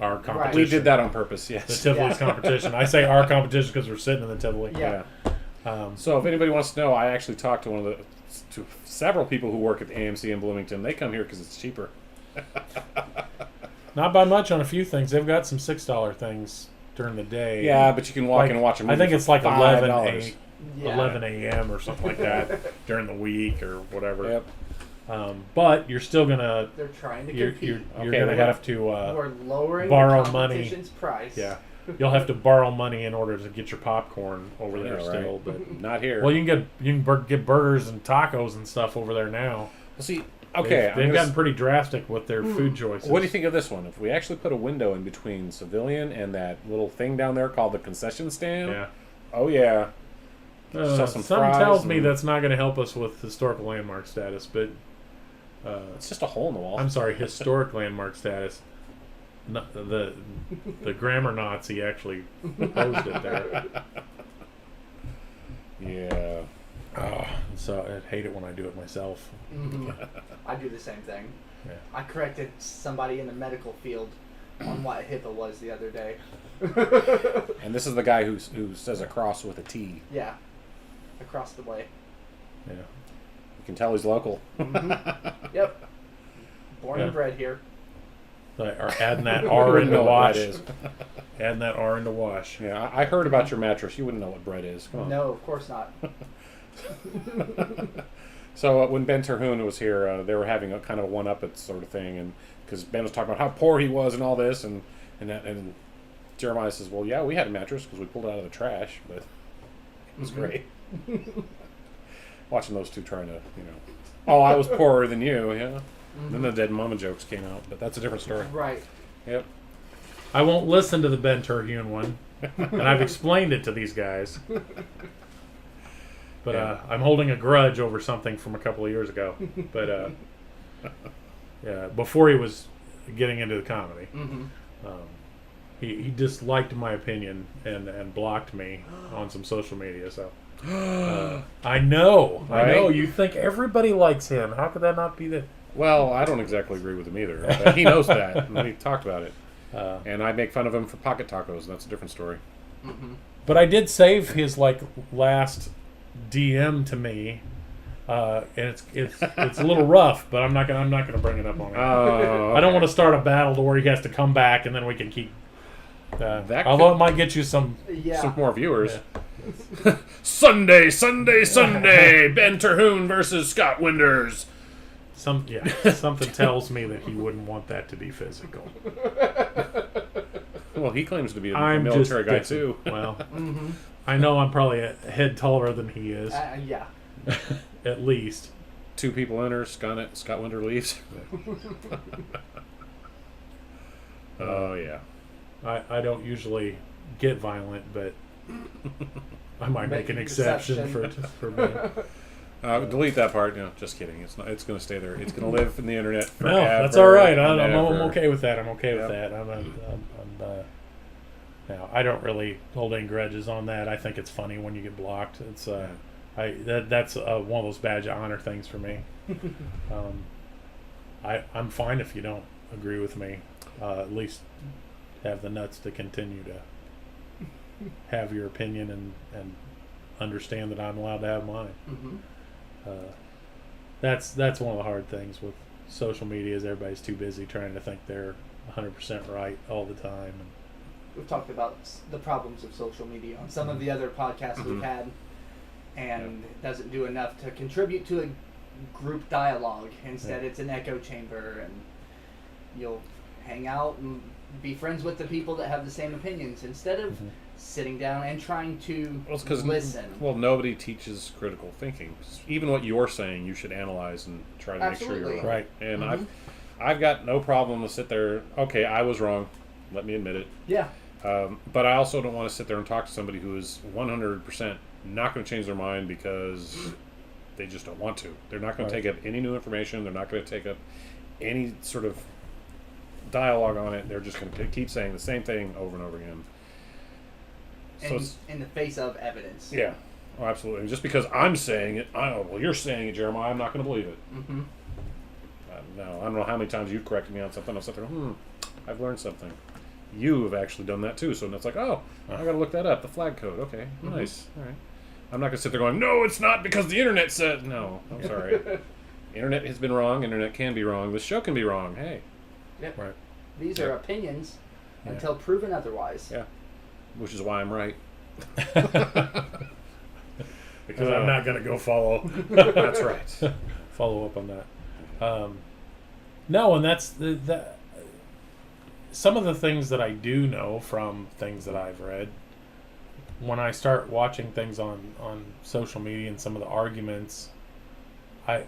Our competition. Right. We did that on purpose. Yes. The Tivoli's competition. I say our competition because we're sitting in the Tivoli. Yeah. So if anybody wants to know, I actually talked to several people who work at the AMC in Bloomington. They come here because it's cheaper. Not by much on a few things. They've got some $6 things during the day. Yeah, but you can walk in and watch a movie. I think it's like $11 11 a.m. or something like that during the week or whatever. Yep. But you're still gonna. They're trying to compete. You're gonna have to we're lowering borrow the money. competition's price. Yeah, you'll have to borrow money in order to get your popcorn over there still. Right. But not here. Well, you can get burgers and tacos and stuff over there now. Well, see, okay, they've gotten pretty drastic with their food choices. What do you think of this one? If we actually put a window in between Civilian and that little thing down there called the concession stand? Yeah. Oh yeah. Something tells me that's not going to help us with historical landmark status, but it's just a hole in the wall. I'm sorry, historic landmark status. The grammar Nazi actually posed it there. Yeah. So I hate it when I do it myself. Mm-hmm. I do the same thing. Yeah. I corrected somebody in the medical field on what HIPAA was the other day. And this is the guy who says across with a T. Yeah. Across the way. Yeah. You can tell he's local. Mm-hmm. Yep. Born and bred here. Or adding that R into wash. Adding that R into wash. Yeah, I heard about your mattress. You wouldn't know what bread is. Come on. No, of course not. So when Ben Terhune was here, they were having a kind of a one-up-it sort of thing, and because Ben was talking about how poor he was and all this, and Jeremiah says, "Well, yeah, we had a mattress because we pulled it out of the trash, but it was great." Watching those two trying to, oh, I was poorer than you, yeah. Mm-hmm. Then the dead mama jokes came out, but that's a different story. Right. Yep. I won't listen to the Ben Terhune one, and I've explained it to these guys. But I'm holding a grudge over something from a couple of years ago. But yeah, before he was getting into the comedy. Mm-hmm. he disliked my opinion and blocked me on some social media. So I know. Right? You think everybody likes him. How could that not be the... Well, I don't exactly agree with him either. But he knows that, and we talked about it. And I make fun of him for pocket tacos, and that's a different story. Mm-hmm. But I did save his last DM to me, and it's a little rough. But I'm not gonna bring it up on here. Okay. I don't want to start a battle to where he has to come back, and then we can keep. Although it might get you some. Yeah. Some more viewers. Yeah. Sunday, Ben Terhune versus Scott Winders. Something tells me that he wouldn't want that to be physical. Well, he claims to be a I'm military guy guessing. too. Well, Mm-hmm. I know I'm probably a head taller than he is, Yeah. at least. 2 people enter. Scott Winder leaves. Oh yeah. I don't usually get violent, but I might make an exception for me. Delete that part. No, just kidding. It's not. It's going to stay there. It's going to live in the internet forever. No, that's all right. I'm and okay with that. I'm okay with Yep. that. Now, I don't really hold any grudges on that. I think it's funny when you get blocked. It's that's one of those badge of honor things for me. I'm fine if you don't agree with me. At least have the nuts to continue to have your opinion and understand that I'm allowed to have mine. Mm-hmm. That's one of the hard things with social media is everybody's too busy trying to think they're 100% right all the time. And We've talked about the problems of social media on some of the other podcasts we've had, and it doesn't do enough to contribute to a group dialogue. Instead, it's an echo chamber, and you'll hang out and be friends with the people that have the same opinions instead of sitting down and trying to listen. Well, nobody teaches critical thinking. Even what you're saying, you should analyze and try to make sure you're right. And I've got no problem to sit there. Okay, I was wrong. Let me admit it. Yeah. But I also don't want to sit there and talk to somebody who is 100% not going to change their mind because they just don't want to. They're not going to take up any new information. They're not going to take up any sort of dialogue on it. They're just going to keep saying the same thing over and over again. So in the face of evidence. Yeah. Oh, absolutely. Just because I'm saying it, well, you're saying it, Jeremiah, I'm not going to believe it. Mm-hmm. No, I don't know how many times you've corrected me on something. I'll sit there, I've learned something. You have actually done that too. So it's like, I got to look that up. The flag code. Okay, nice. All right. I'm not going to sit there going, no, it's not because the internet said. No, I'm sorry. Internet has been wrong. Internet can be wrong. This show can be wrong. Hey. Yep. Right. These are opinions until proven otherwise. Yeah. Which is why I'm right. Because I'm not going to go follow. That's right. Follow up on that. No, and that's some of the things that I do know from things that I've read. When I start watching things on social media and some of the arguments, I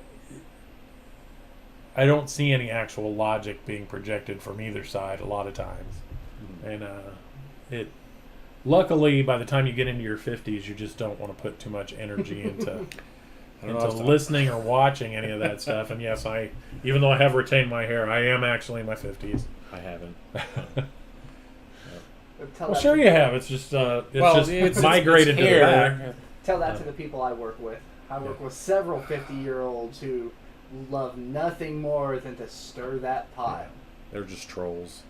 don't see any actual logic being projected from either side a lot of times. And luckily, by the time you get into your 50s, you just don't want to put too much energy into listening or watching any of that stuff. And yes, even though I have retained my hair, I am actually in my 50s. I haven't. Well, sure you have. It's just it's migrated to the back. Tell that to the people I work with. I work with several 50-year-olds who love nothing more than to stir that pot. They're just trolls.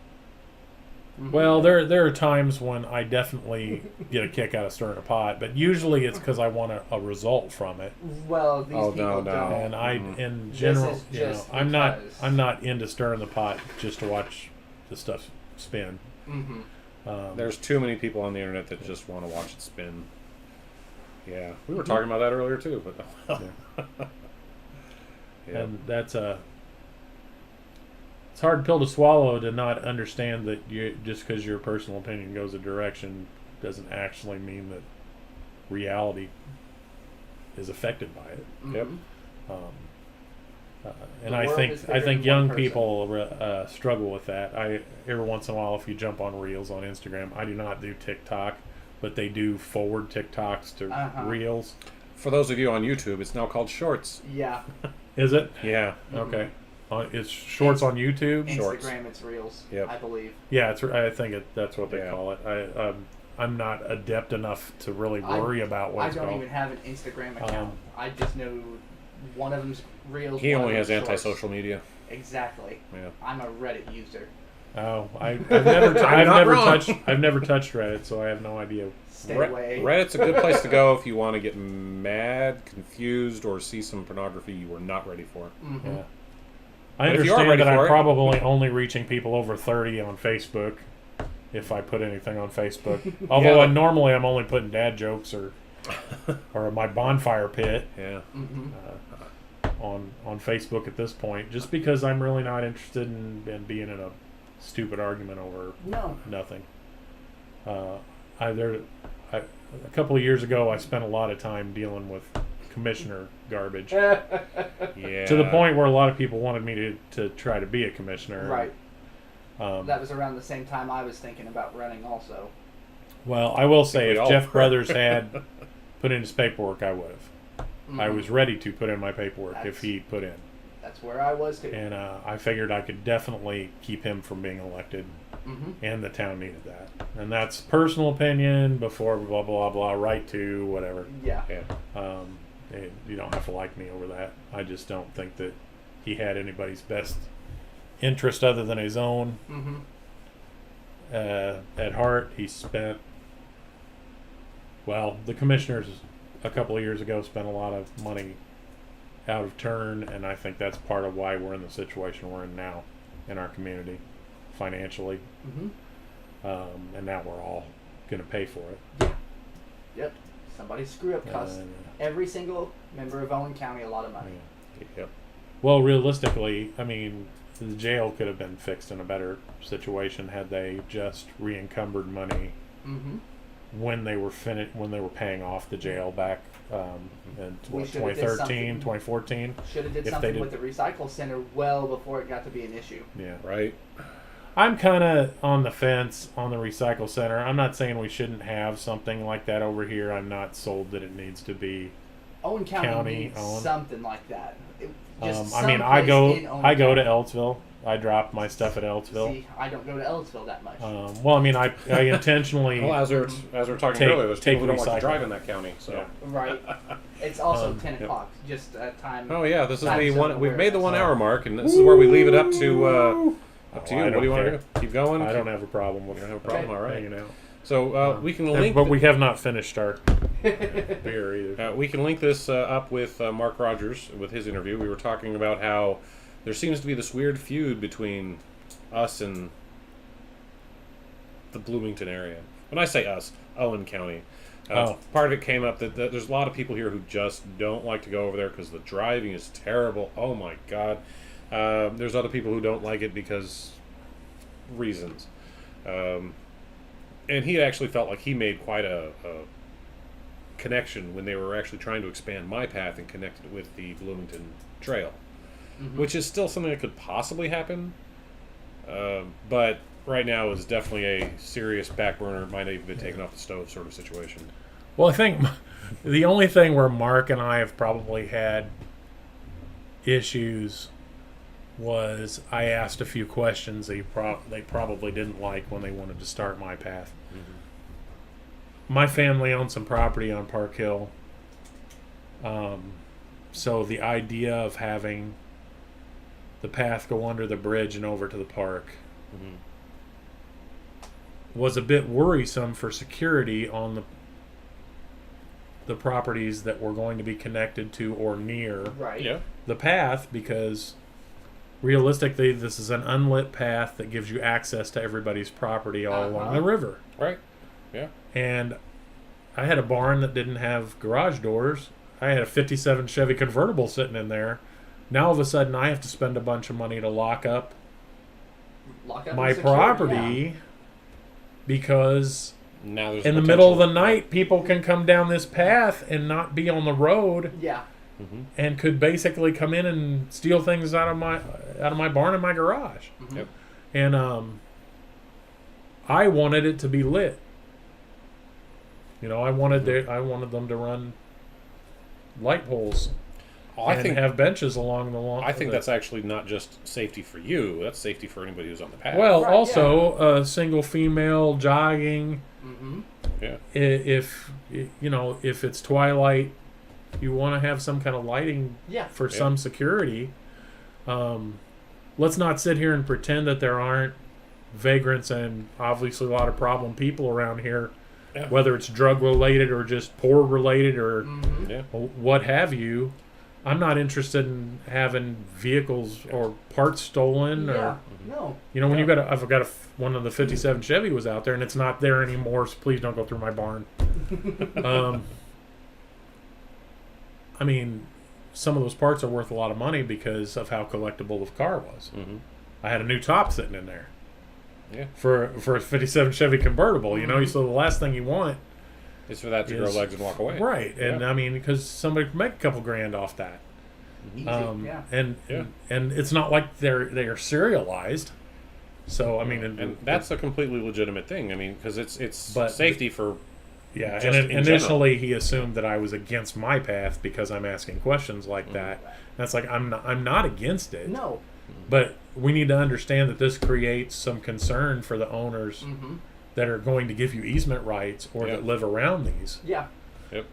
Well, there are times when I definitely get a kick out of stirring a pot, but usually it's because I want a result from it. Well, these people don't. And in general, I'm not into stirring the pot just to watch the stuff spin. Mm-hmm. There's too many people on the internet that just want to watch it spin. Yeah, we were talking about that earlier too, but and that's it's a hard pill to swallow to not understand that just because your personal opinion goes a direction doesn't actually mean that reality is affected by it. Yep. And I think young people struggle with that. Every once in a while, if you jump on Reels on Instagram, I do not do TikTok, but they do forward TikToks to Reels. For those of you on YouTube, it's now called Shorts. Yeah. Is it? Yeah. Okay. It's shorts on YouTube. Shorts. Instagram, it's Reels, Yep. I believe. Yeah, I think that's what they Yeah. call it. I'm not adept enough to really worry about what I it's don't called. even have an Instagram account. I just know one of them's Reels. He one only of has them's Shorts. anti-social media. Exactly. Yeah. I'm a Reddit user. Oh, I've never I've never touched Reddit, so I have no idea. Stay away. Reddit's a good place to go if you want to get mad, confused, or see some pornography you were not ready for. Mm-hmm. Yeah. I But if you are understand ready that for I'm it- probably only reaching people over 30 on Facebook if I put anything on Facebook. Although Yeah. normally I'm only putting dad jokes or my bonfire pit Yeah. Mm-hmm. on Facebook at this point, just because I'm really not interested in being in a stupid argument over No. nothing. A couple of years ago, I spent a lot of time dealing with commissioner garbage Yeah. to the point where a lot of people wanted me to try to be a commissioner. Right. Um, That was around the same time I was thinking about running also. well, I will say, we if all Jeff were. Brothers had put in his paperwork, I would have. I Mhm. was ready to put in my paperwork if That's- he put in. That's where I was too. And I figured I could definitely keep him from being elected, Mm-hmm. and the town needed that. And that's personal opinion before blah, blah, blah, right to whatever. Yeah. Yeah. You don't have to like me over that. I just don't think that he had anybody's best interest other than his own Mm-hmm. at heart. He spent, well, the commissioners a couple of years ago spent a lot of money out of turn, and I think that's part of why we're in the situation we're in now in our community financially. Mm-hmm. And now we're all going to pay for it. Yep. Somebody screw up cost every single member of Owen County a lot of money. Yep. Well, realistically, I mean, the jail could have been fixed in a better situation had they just re-encumbered money Mm-hmm. when they were paying off the jail back in We should have did 2013, something. 2014. Should have did If they something did- with the recycle center well before it got to be an issue. Yeah. Right. I'm kind of on the fence on the recycle center. I'm not saying we shouldn't have something like that over here. I'm not sold that it needs to be. Owen County County needs owned. something like that. Just I mean, someplace in Owen I go to County. Ellisville. I drop my stuff at Ellisville. See, I don't go to Ellisville that much. Well, I mean, I intentionally. Well, as we were talking Take- earlier, there's take people who don't like to recycle. drive in that county. So. Yeah. Right. It's also 10 yep. o'clock. Just a time. Oh yeah, this is time the zone one. We've made the awareness. 1 hour mark, and this is where we leave it up to you. Oh, What I do you don't want to care. do? Keep going. I don't have a problem with You don't have a problem. Okay. All right. hanging out. So we can link. But we have not finished our beer either. We can link this up with Mark Rogers with his interview. We were talking about how there seems to be this weird feud between us and the Bloomington area. When I say us, Owen County. Part of it came up that there's a lot of people here who just don't like to go over there because the driving is terrible. Oh my God. There's other people who don't like it because reasons. And he actually felt like he made quite a connection when they were actually trying to expand my path and connect it with the Bloomington Trail, which is still something that could possibly happen. But right now is definitely a serious back burner, might not even be taken off the stove sort of situation. Well, I think the only thing where Mark and I have probably had issues was I asked a few questions they probably didn't like when they wanted to start my path. My family owns some property on Park Hill. So the idea of having the path go under the bridge and over to the park was a bit worrisome for security on the properties that were going to be connected to or near Right. Yeah. the path, because realistically this is an unlit path that gives you access to everybody's property all along the river. Right. Yeah. And I had a barn that didn't have garage doors. I had a 57 Chevy convertible sitting in there. Now all of a sudden I have to spend a bunch of money to lock up Lock up my and secure, property because Now there's in the middle of the potential- night people can come down this path and not be on the road Yeah. and could basically come in and steal things out of my barn and my garage. Yep. And I wanted it to be lit. I wanted them to run light poles. I and think have benches along the lawn. I think that's actually not just safety for you. That's safety for anybody who's on the path. well, Right, also single female jogging. Mm-hmm. yeah. If if it's twilight, you want to have some kind of lighting Yeah. for some security. Let's not sit here and pretend that there aren't vagrants and obviously a lot of problem people around here, Yeah. whether it's drug related or just poor related or Mm-hmm. Yeah. what have you. I'm not interested in having vehicles or parts stolen Yeah. or No. when Yeah. you got I've got one of the '57 Chevy was out there and it's not there anymore, so please don't go through my barn. I mean, some of those parts are worth a lot of money because of how collectible the car was. Mm-hmm. I had a new top sitting in there. Yeah. For a '57 Chevy convertible, so the last thing you want, It's for that to grow is- legs and walk away. right? And Yeah. I mean, because somebody could make a couple grand off that. Easy. Yeah. And Yeah. and it's not like they are serialized. So I mean, And that's a completely legitimate thing. I mean, because it's But- safety for yeah. just And in initially, he assumed that I was against my path because I'm asking questions like Mm-hmm. that. That's like I'm not against it. No. But we need to understand that this creates some concern for the owners Mm-hmm. that are going to give you easement rights or Yeah. that live around these. Yeah.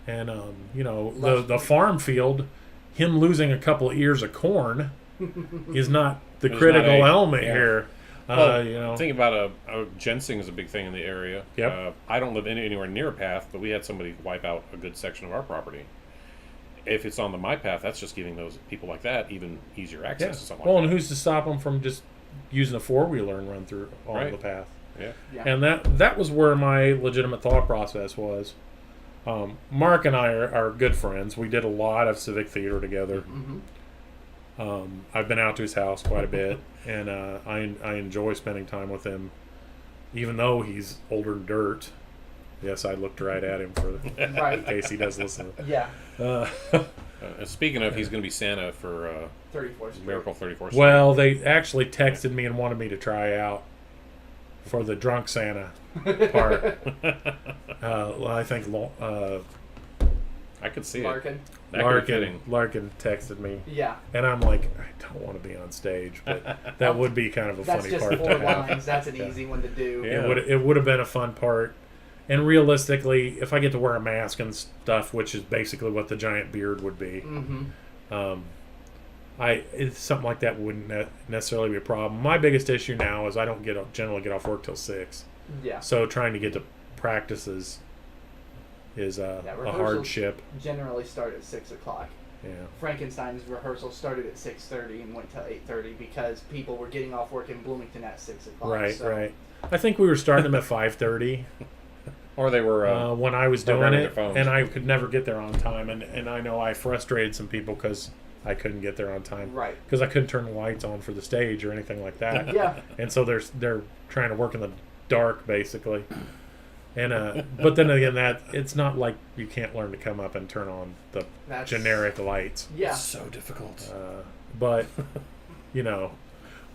And the Less- farm field, him losing a couple of ears of corn is not the Is critical not a- element yeah. here. Well, think about ginseng is a big thing in the area. Yep. I don't live anywhere near a path, but we had somebody wipe out a good section of our property. If it's on my path, that's just giving those people like that even easier access Yeah. to something Well, like and that. who's to stop them from just using a four-wheeler and run through on Right. the path? Yeah. Yeah. And that was where my legitimate thought process was. Mark and I are good friends. We did a lot of civic theater together. Mm-hmm. I've been out to his house quite a bit, and I enjoy spending time with him, even though he's older than dirt. Yes, I looked right at him in Right. case he does listen. Yeah. Speaking of, he's going to be Santa for 34th Street. Miracle 34th Street. Well, they actually texted me and wanted me to try out for the drunk Santa part. I think I could see Larkin. it. That could be fitting. Larkin texted me, Yeah. and I'm like, I don't want to be on stage, but that would be kind of a That's funny just part 4 to have. lines. That's an easy one to do. Yeah. It would have been a fun part. And realistically, if I get to wear a mask and stuff, which is basically what the giant beard would be, Mm-hmm. it's something like that wouldn't necessarily be a problem. My biggest issue now is I don't generally get off work till 6, Yeah. so trying to get to practices is a rehearsals hardship. Generally start at 6 o'clock. Yeah. Frankenstein's rehearsal started at 6:30 and went till 8:30 because people were getting off work in Bloomington at 6 o'clock. Right, so. right. I think we were starting them at 5:30 Or they were. when I was doing programming it, their phones. and I could never get there on time. And I know I frustrated some people because I couldn't get there on time. Right. Because I couldn't turn the lights on for the stage or anything like that. Yeah. And so they're trying to work in the dark basically. And but then again, that it's not like you can't learn to come up and turn on the That's generic lights. Yeah. It's so difficult. But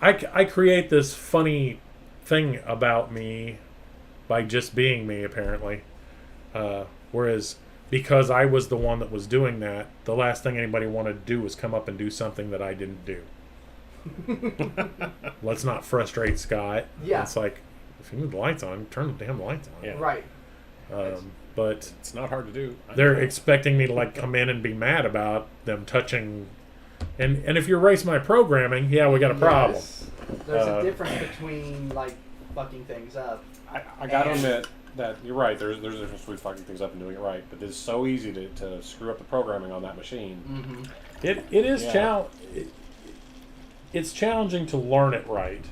I create this funny thing about me by just being me apparently. Whereas because I was the one that was doing that, the last thing anybody wanted to do was come up and do something that I didn't do. Let's not frustrate Scott. Yeah. It's like, if you need the lights on, turn the damn lights on. Yeah. Right. But It's not hard to do. they're expecting me to like come in and be mad about them touching. And if you erase my programming, yeah, we got a problem. Yes. There's a difference between like fucking things up. I got to admit that you're right. There's a difference between fucking things up and doing it right. But it's so easy to screw up the programming on that machine. Mm-hmm. It is Yeah. it's challenging to learn it right.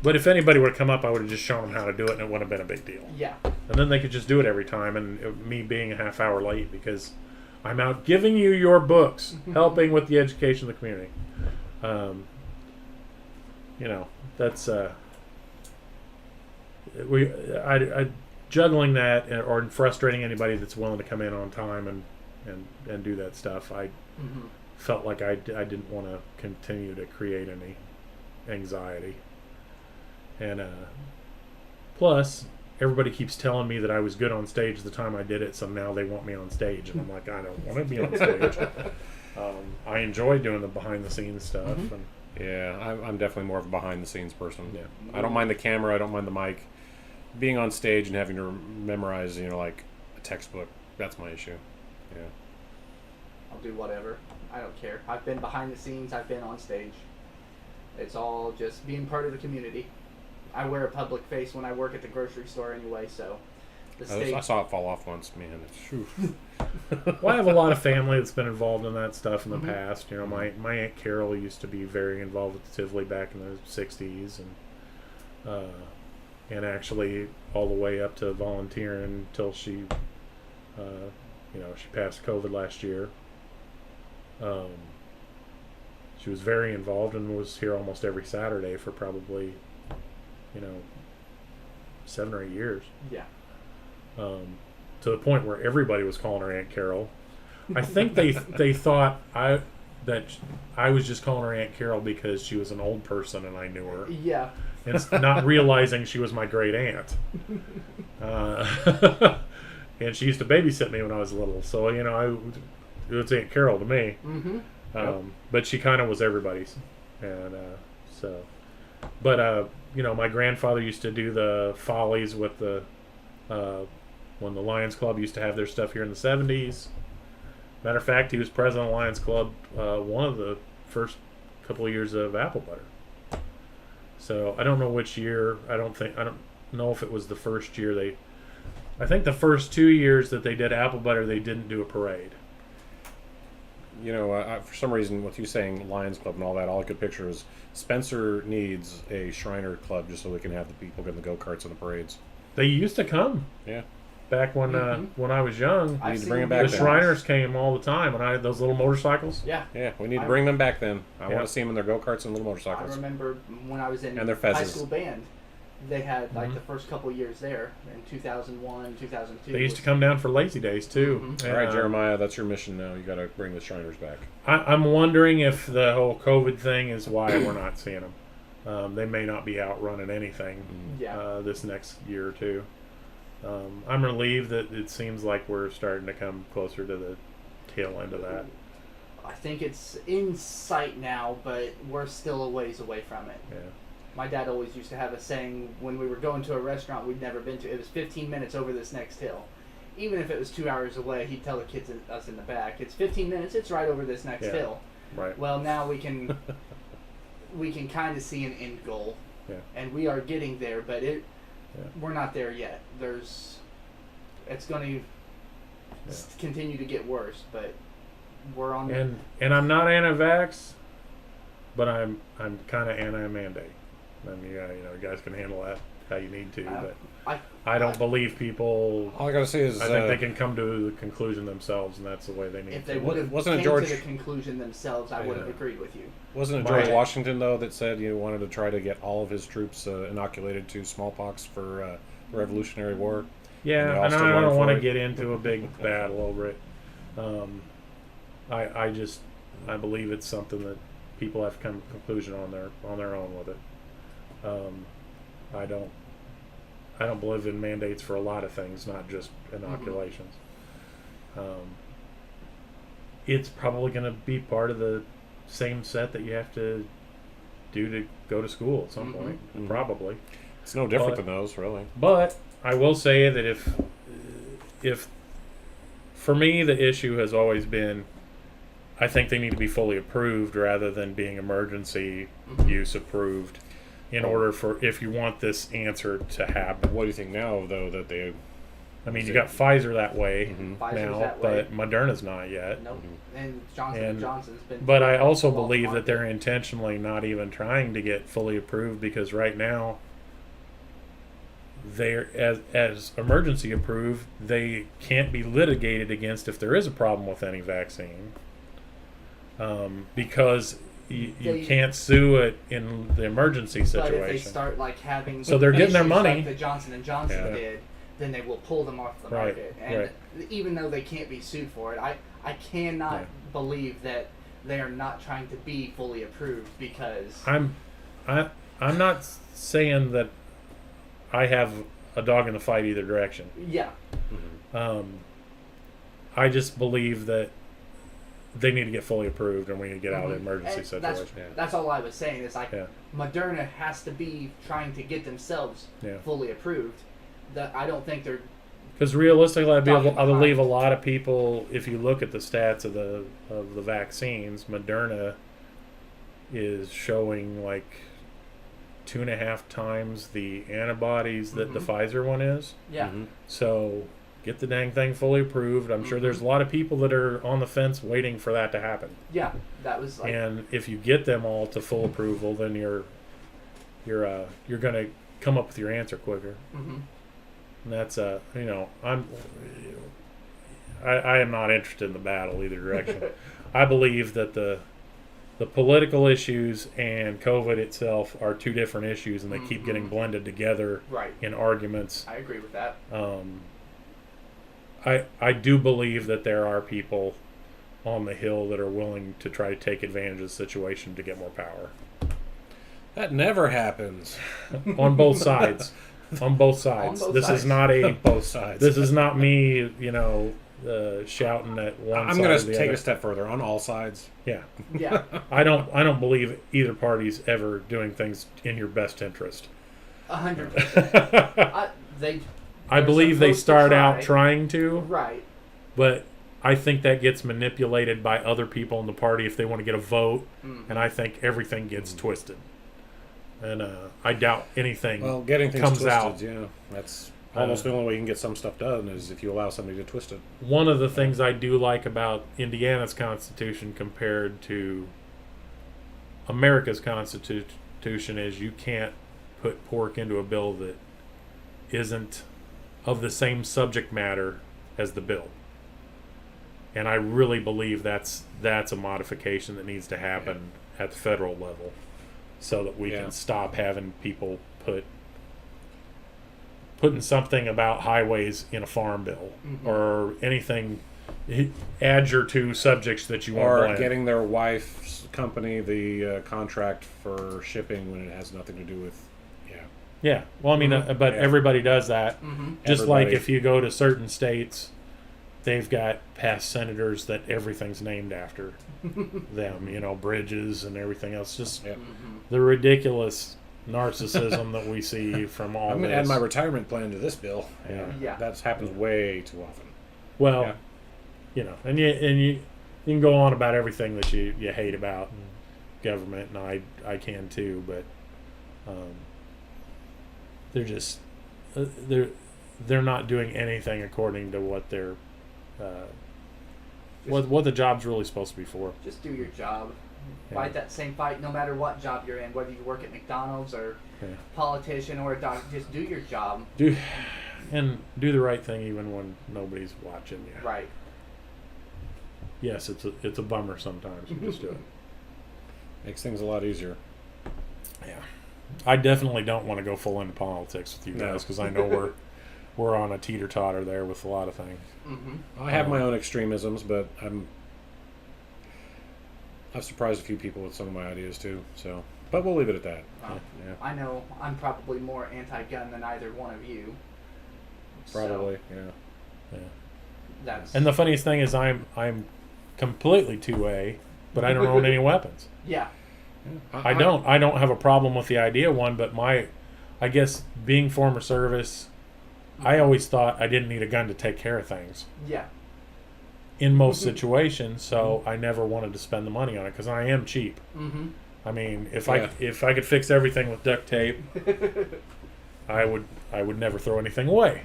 But if anybody would have come up, I would have just shown them how to do it, and it wouldn't have been a big deal. Yeah. And then they could just do it every time, and me being a half hour late because I'm out giving you your books, helping with the education of the community. That's I juggling that or frustrating anybody that's willing to come in on time and do that stuff. I Mm-hmm. felt like I didn't want to continue to create any anxiety. And plus, everybody keeps telling me that I was good on stage the time I did it, so now they want me on stage, and I'm like, I don't want to be on stage. I enjoy doing the behind the scenes stuff. Mhm. And Yeah, I'm definitely more of a behind the scenes person. Yeah. I don't mind the camera. I don't mind the mic. Being on stage and having to memorize, like a textbook, that's my issue. Yeah. I'll do whatever. I don't care. I've been behind the scenes. I've been on stage. It's all just being part of the community. I wear a public face when I work at the grocery store anyway, so the stage. I saw it fall off once, man. well, I have a lot of family that's been involved in that stuff in the Mhm. past. My Aunt Carol used to be very involved with the Tivoli back in the '60s, and actually all the way up to volunteering until she passed COVID last year. She was very involved and was here almost every Saturday for probably 7 or 8 years. Yeah. To the point where everybody was calling her Aunt Carol. I think they thought that I was just calling her Aunt Carol because she was an old person and I knew her, Yeah. and not realizing she was my great aunt. And she used to babysit me when I was little, so it's Aunt Carol to me. Mm-hmm. But she kind of was everybody's, and my grandfather used to do the follies with the when the Lions Club used to have their stuff here in the '70s. Matter of fact, he was president of the Lions Club one of the first couple of years of Apple Butter. So I don't know which year. I don't know if it was the first year I think the first 2 years that they did Apple Butter, they didn't do a parade. For some reason, with you saying Lions Club and all that, all I could picture is Spencer needs a Shriner Club just so we can have the people get in the go-karts and the parades. They used to come. Yeah. Back when when I was young, We need to seen bring them back the then. Shriners came all the time, and I had those little motorcycles. Yeah. Yeah, we need to bring them back then. I Yeah. want to see them in their go-karts and little I motorcycles. remember when I was in And their high fezzes. school band, they had Mhm. the first couple of years there in 2001, 2002. They used to come down for lazy days too. Mhm. All right, Jeremiah, that's your mission now. You got to bring the Shriners back. I'm wondering if the whole COVID thing is why we're not seeing them. They may not be out running anything Yeah. this next year or two. I'm relieved that it seems like we're starting to come closer to the tail end of that. I think it's in sight now, but we're still a ways away from it. Yeah. My dad always used to have a saying when we were going to a restaurant we'd never been to. It was 15 minutes over this next hill. Even if it was 2 hours away, he'd tell the kids and us in the back, "It's 15 minutes. It's right over this next Yeah. hill." Right. Well, now we can kind of see an end goal, Yeah. and we are getting there. But Yeah. we're not there yet. It's going to continue to get worse, but we're on. And I'm not anti-vax, but I'm kind of anti-mandate. I mean, you guys can handle that how you need to, but I don't believe people. All I got to say is I think they can come to the conclusion themselves, and that's the way they need If to. they would have Wasn't it came George- to the conclusion themselves, I would have Yeah. agreed with you. Wasn't it My- George Washington, though, that said he wanted to try to get all of his troops inoculated to smallpox for the Revolutionary War? And they Yeah, all and still I voted don't want for to it? get into a big battle over it. I believe it's something that people have to come to a conclusion on their own with it. I don't believe in mandates for a lot of things, not just inoculations. It's probably going to be part of the same set that you have to do to go to school at some point, Mhm. probably. It's no different But- than those, really. But I will say that if for me the issue has always been, I think they need to be fully approved rather than being emergency use approved, in order for if you want this answer to happen. What do you think now, though, that they... I mean, you got Pfizer that way Mhm. Pfizer's now, that way. but Moderna's not yet. Nope. And Johnson And- Johnson's been. But I also off the believe that market. they're intentionally not even trying to get fully approved, because right now they're as emergency approved, they can't be litigated against if there is a problem with any vaccine, because you They- can't sue it in the emergency But if they situation. start having So they're getting their issues money. like the Johnson and Johnson Yeah. did, then they will pull them off the Right, market. And even though they can't be sued for it, I cannot Yeah. believe that they are not trying to be fully approved because I'm not saying that I have a dog in the fight either direction. Yeah. I just believe that they need to get fully approved, and we need to get out of the emergency And situation. That's all I was saying. Is like Yeah. Moderna has to be trying to get themselves Yeah. fully approved. That I don't think they're. Because realistically, I Talking believe a behind. lot of people, if you look at the stats of the vaccines, Moderna is showing like 2.5 times the antibodies that the Pfizer one is. Yeah. So get the dang thing fully approved. I'm sure there's a lot of people that are on the fence waiting for that to happen. Yeah. That was like. And if you get them all to full approval, then you're going to come up with your answer quicker. Mhm. And that's I am not interested in the battle either direction. I believe that the political issues and COVID itself are two different issues, and they keep getting blended together Right. in arguments. I agree with that. I do believe that there are people on the Hill that are willing to try to take advantage of the situation to get more power. That never happens. On both sides. On both sides. On both This sides. is not a Both sides. This is not me, shouting at one I'm side going or to the take other. a step further on all sides. Yeah. Yeah. I don't believe either party's ever doing things in your best interest. 100%. I They're believe they supposed to start try. out trying to, Right. but I think that gets manipulated by other people in the party if they want to get a vote, and I think everything gets twisted. And I doubt anything Well, getting things comes twisted, out. yeah. That's almost the only way you can get some stuff done is if you allow somebody to twist it. One of the things I do like about Indiana's Constitution compared to America's Constitution is you can't put pork into a bill that isn't of the same subject matter as the bill. And I really believe that's a modification that needs to happen at the federal level so that we can stop having people putting something about highways in a farm bill or anything. Add your two subjects that you want to Or blend. getting their wife's company the contract for shipping when it has nothing to do with, Yeah, well, I mean, but everybody does that. Just like Everybody. if you go to certain states, they've got past senators that everything's named after them. Bridges and everything else. Just the ridiculous narcissism that we see from all I'm going this. to add my retirement plan to this bill. Yeah. That happens way too often. Well, and you can go on about everything that you hate about government, and I can too, but they're just they're not doing anything according to what they're what the job's really supposed to be for. Just do your job. Yeah. Fight that same fight no matter what job you're in, whether you work at McDonald's or politician or a doctor. Just do your job. Do the right thing even when nobody's watching you. Right. Yes, it's a bummer sometimes. You just do it. Makes things a lot easier. Yeah, I definitely don't want to go full into politics with you guys because I know we're on a teeter-totter there with a lot of things. I have my own extremisms, but I've surprised a few people with some of my ideas too. So, but we'll leave it at that. I know I'm probably more anti-gun than either one of you. Probably, Yeah. That's And the funniest thing is I'm completely 2A, but I don't own any weapons. yeah. I don't have a problem with the idea of one, but I guess being former service, I always thought I didn't need a gun to take care of things Yeah. in most situations, so I never wanted to spend the money on it because I am cheap. I mean, if I could fix everything with duct tape, I would never throw anything away.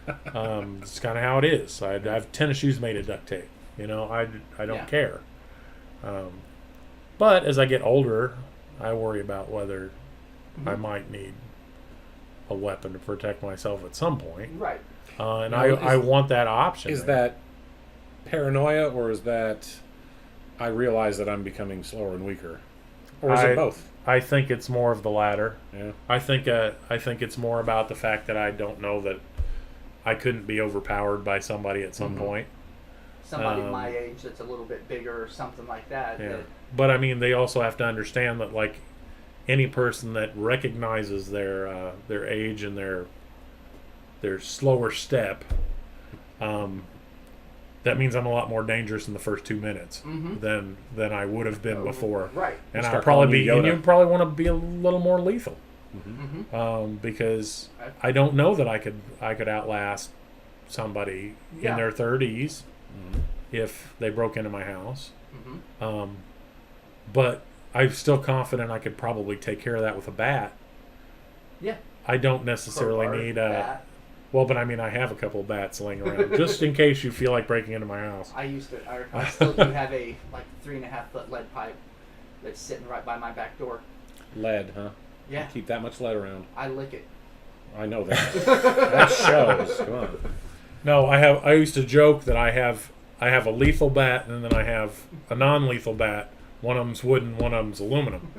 It's kind of how it is. I have tennis shoes made of duct tape. I don't care. But as I get older, I worry about whether I might need a weapon to protect myself at some point. Right. And Now, I want that option. Is that paranoia, or is that I realize that I'm becoming slower and weaker, or is it both? I think it's more of the latter. Yeah. I think it's more about the fact that I don't know that I couldn't be overpowered by somebody at some point. Somebody my age that's a little bit bigger or something like that. Yeah. But I mean, they also have to understand that, like, any person that recognizes their age and their their slower step, that means I'm a lot more dangerous in the first 2 minutes than I would have been before. Right. And Start I'll probably calling be, you and Yoda. you probably want to be a little more lethal, Mm-hmm. because I don't know that I could outlast somebody Yeah. in their 30s if they broke into my house. Mm-hmm. But I'm still confident I could probably take care of that with a bat. Yeah. I don't necessarily Crowbar, need bat. well, but I mean, I have a couple of bats laying around just in case you feel like breaking into my house. I still do have a 3.5 foot lead pipe that's sitting right by my back door. Lead, huh? Yeah. Keep that much lead around. I lick it. I know that. That shows. Come on. No, I used to joke that I have a lethal bat and then I have a non-lethal bat. One of them's wooden, one of them's aluminum.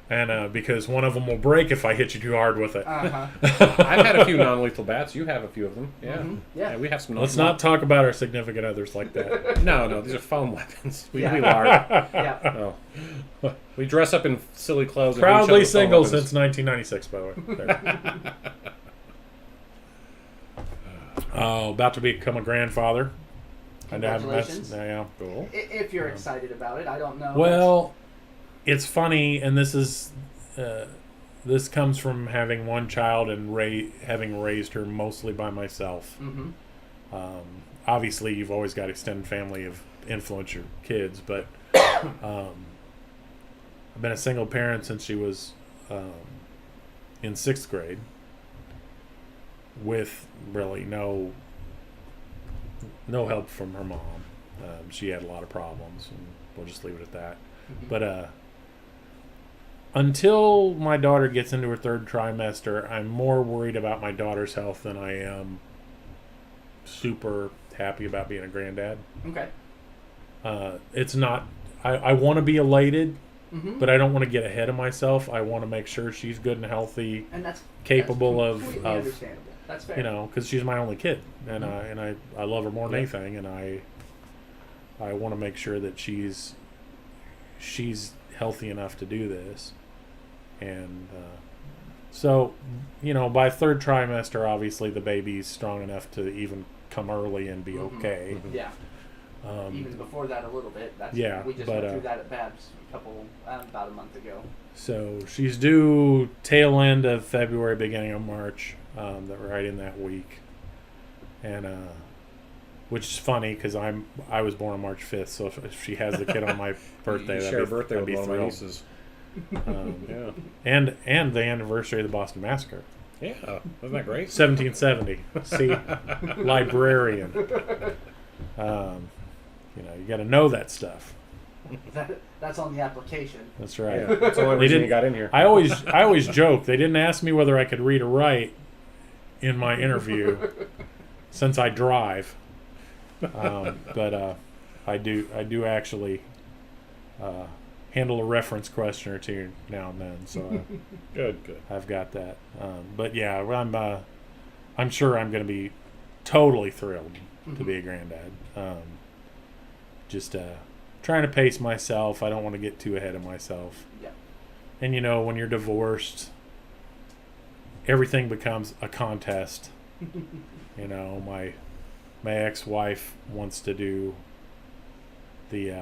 And because one of them will break if I hit you too hard with it. Uh-huh. I've had a few non-lethal bats. You have a few of them. Yeah. Mhm. Yeah. We have some. Let's not talk about our significant others like that. No, these are foam weapons. We Yeah. are. Yeah. Oh. We dress up in silly clothes. And Proudly reach out single with foam since 1996, by the way. There. Oh, about to become a grandfather. Congratulations. Yeah. Cool. If you're excited about it, I don't know. Well, it's funny, and this comes from having one child and having raised her mostly by myself. Mm-hmm. Obviously, you've always got extended family of influence your kids, but I've been a single parent since she was in 6th grade, with really no help from her mom. She had a lot of problems, and we'll just leave it at that. Mm-hmm. But until my daughter gets into her 3rd trimester, I'm more worried about my daughter's health than I am super happy about being a granddad. Okay. It's not. I want to be elated, Mm-hmm. but I don't want to get ahead of myself. I want to make sure she's good and healthy, And that's capable that's of completely understandable. That's fair. you know, because she's my only kid, and Mm-hmm. I love her more than Yeah. anything, and I want to make sure that she's healthy enough to do this, and so by 3rd trimester, obviously the baby's strong enough to even come early and be Mhm. okay. Yeah. Even before that, a little bit. Yeah, We just but, went through that at Babs about a month ago. So she's due tail end of February, beginning of March, right in that week, and which is funny because I was born on March 5th, so if she has the kid on my birthday, You that'd share a be, birthday that'd with be one of my thrilled. nieces. Yeah. Yeah. And the anniversary of the Boston Massacre, Yeah. Isn't that great? 1770. See, librarian. You got to know that stuff. That's on the application. That's right. Yeah. That's the only They reason didn't- you got in here. I always joke they didn't ask me whether I could read or write in my interview since I drive, but I do actually handle a reference question or two now and then, so Good. I've got that. But yeah, I'm sure I'm going to be totally thrilled to be a granddad. Just trying to pace myself. I don't want to get too ahead of myself. Yeah. And when you're divorced, everything becomes a contest. My ex-wife wants to do the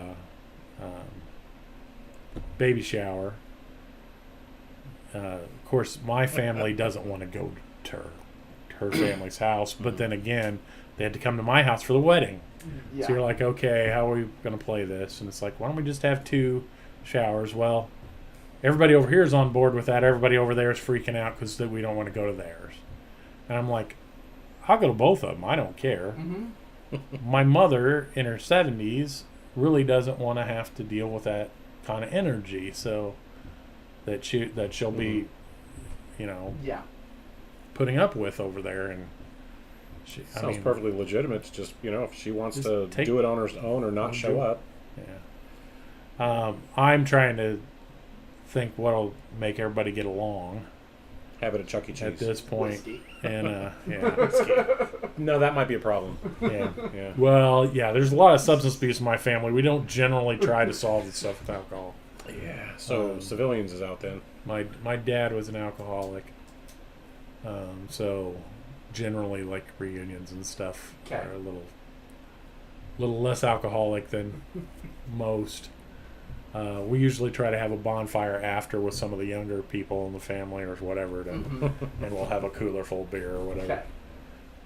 baby shower. Of course, my family doesn't want to go to her family's house, but then again, they had to come to my house for the wedding. Yeah. So you're like, okay, how are we going to play this? And it's like, why don't we just have 2 showers? Well, everybody over here is on board with that. Everybody over there is freaking out because we don't want to go to theirs. And I'm like, I'll go to both of them. I don't care. Mm-hmm. My mother, in her 70s, really doesn't want to have to deal with that kind of energy. So that she'll be, Yeah. putting up with over there. And Sounds perfectly legitimate. It's just, if she wants Just to do it on her own or not show up. Yeah. I'm trying to think what'll make everybody get along Have it at Chuck E. Cheese. at this point. Whiskey. And yeah. No, that might be a problem. Yeah. Yeah. Well, yeah, there's a lot of substance abuse in my family. We don't generally try to solve this stuff with alcohol. Yeah. So Civilians is out then. My dad was an alcoholic. So generally like reunions and stuff Okay. are a little less alcoholic than most. We usually try to have a bonfire after with some of the younger people in the family or whatever, and we'll have a cooler full of beer or whatever. Okay.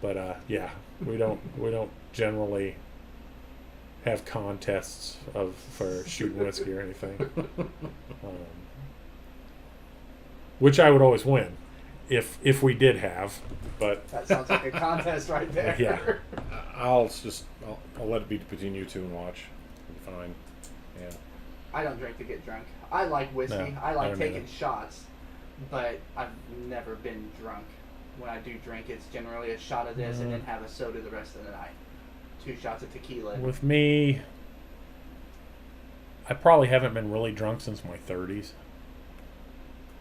But yeah, we don't generally have contests for shooting whiskey or anything. Which I would always win if we did have, but That sounds like a contest right there. Yeah. I'll let it be between you two and watch. It'll be fine. Yeah. I don't drink to get drunk. I like whiskey. No, I I like don't taking either. shots, but I've never been drunk. When I do drink, it's generally a shot of this and then have a soda the rest of the night. 2 shots of tequila. with me, I probably haven't been really drunk since my 30s.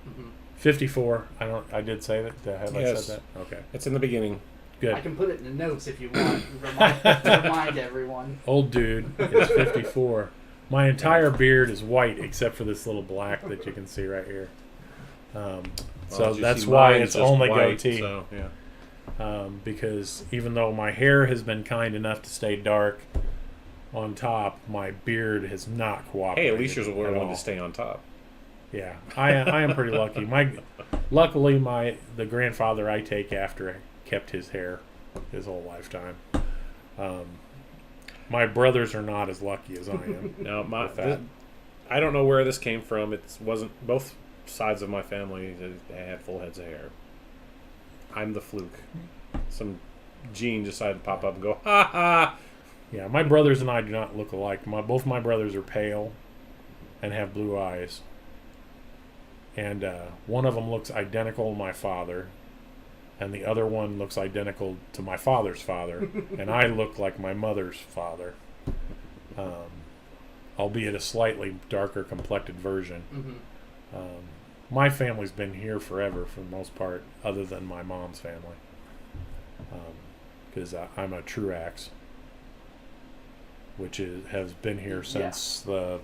hmm 54. I did say that. Have I Yes. said that? Okay. It's in the beginning. Good. I can put it in the notes if you want. Remind everyone. Old dude is 54. My entire beard is white except for this little black that you can see right here. So Well, as you that's see, why mine's it's just only white, goatee. So, yeah. Because even though my hair has been kind enough to stay dark on top, my beard has not Hey, cooperated. at least you're the at one all. to stay on top. Yeah, I am pretty lucky. Luckily, the grandfather I take after kept his hair his whole lifetime. My brothers are not as lucky as I am. Now, with that. I don't know where this came from. It wasn't both sides of my family. They had full heads of hair. I'm the fluke. Some gene decided to pop up and go, ha ha. Yeah, my brothers and I do not look alike. Both my brothers are pale and have blue eyes. And one of them looks identical to my father, and the other one looks identical to my father's father, and I look like my mother's father, albeit a slightly darker complected version. hmm My family's been here forever for the most part, other than my mom's family, because I'm a Truax, which has been here since the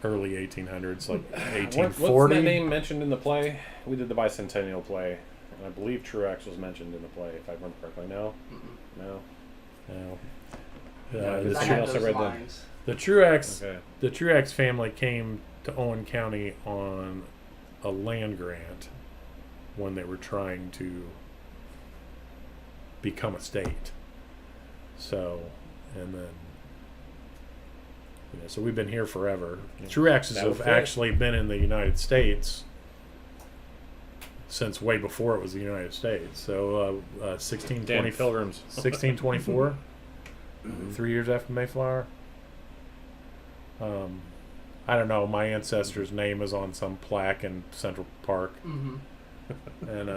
early 1800s, like 1840. What's that name mentioned in the play? We did the bicentennial play, and I believe Truax was mentioned in the play, if I remember correctly. No? Mm-mm. No? No. Yeah, The There's I something have else I those read then. lines. Truax, Okay. the Truax family came to Owen County on a land grant when they were trying to become a state. So, and then, so we've been here forever. Yeah. Truaxes That would have fit. actually been in the United States since way before it was the United States. So, Damn 1620, pilgrims. 1624, 3 years after Mayflower. I don't know. My ancestor's name is on some plaque in Central Park, hmm and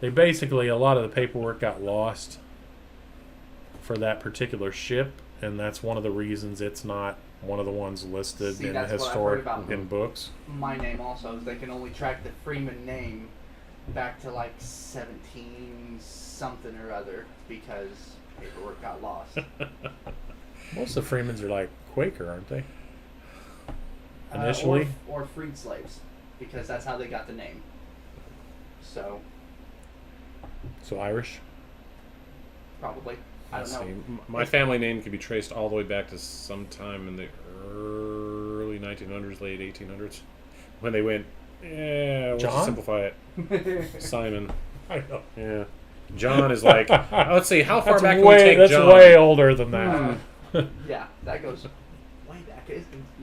they basically, a lot of the paperwork got lost for that particular ship, and that's one of the reasons it's not one of the ones listed See, in the that's what I've historic heard about. in books. My name also is they can only track the Freeman name back to like 17 something or other because paperwork got lost. Most of the Freemans are like Quaker, aren't they? Initially, or freed slaves because that's how they got the name. So so Irish. probably I don't Let's know. see. My family name could be traced all the way back to sometime in the early 1900s, late 1800s, when they went, yeah, we'll just John? simplify it. Simon. I know. Yeah. John is like, let's see, how far That's back way. can we take That's John? way older than that. Yeah, that goes way back.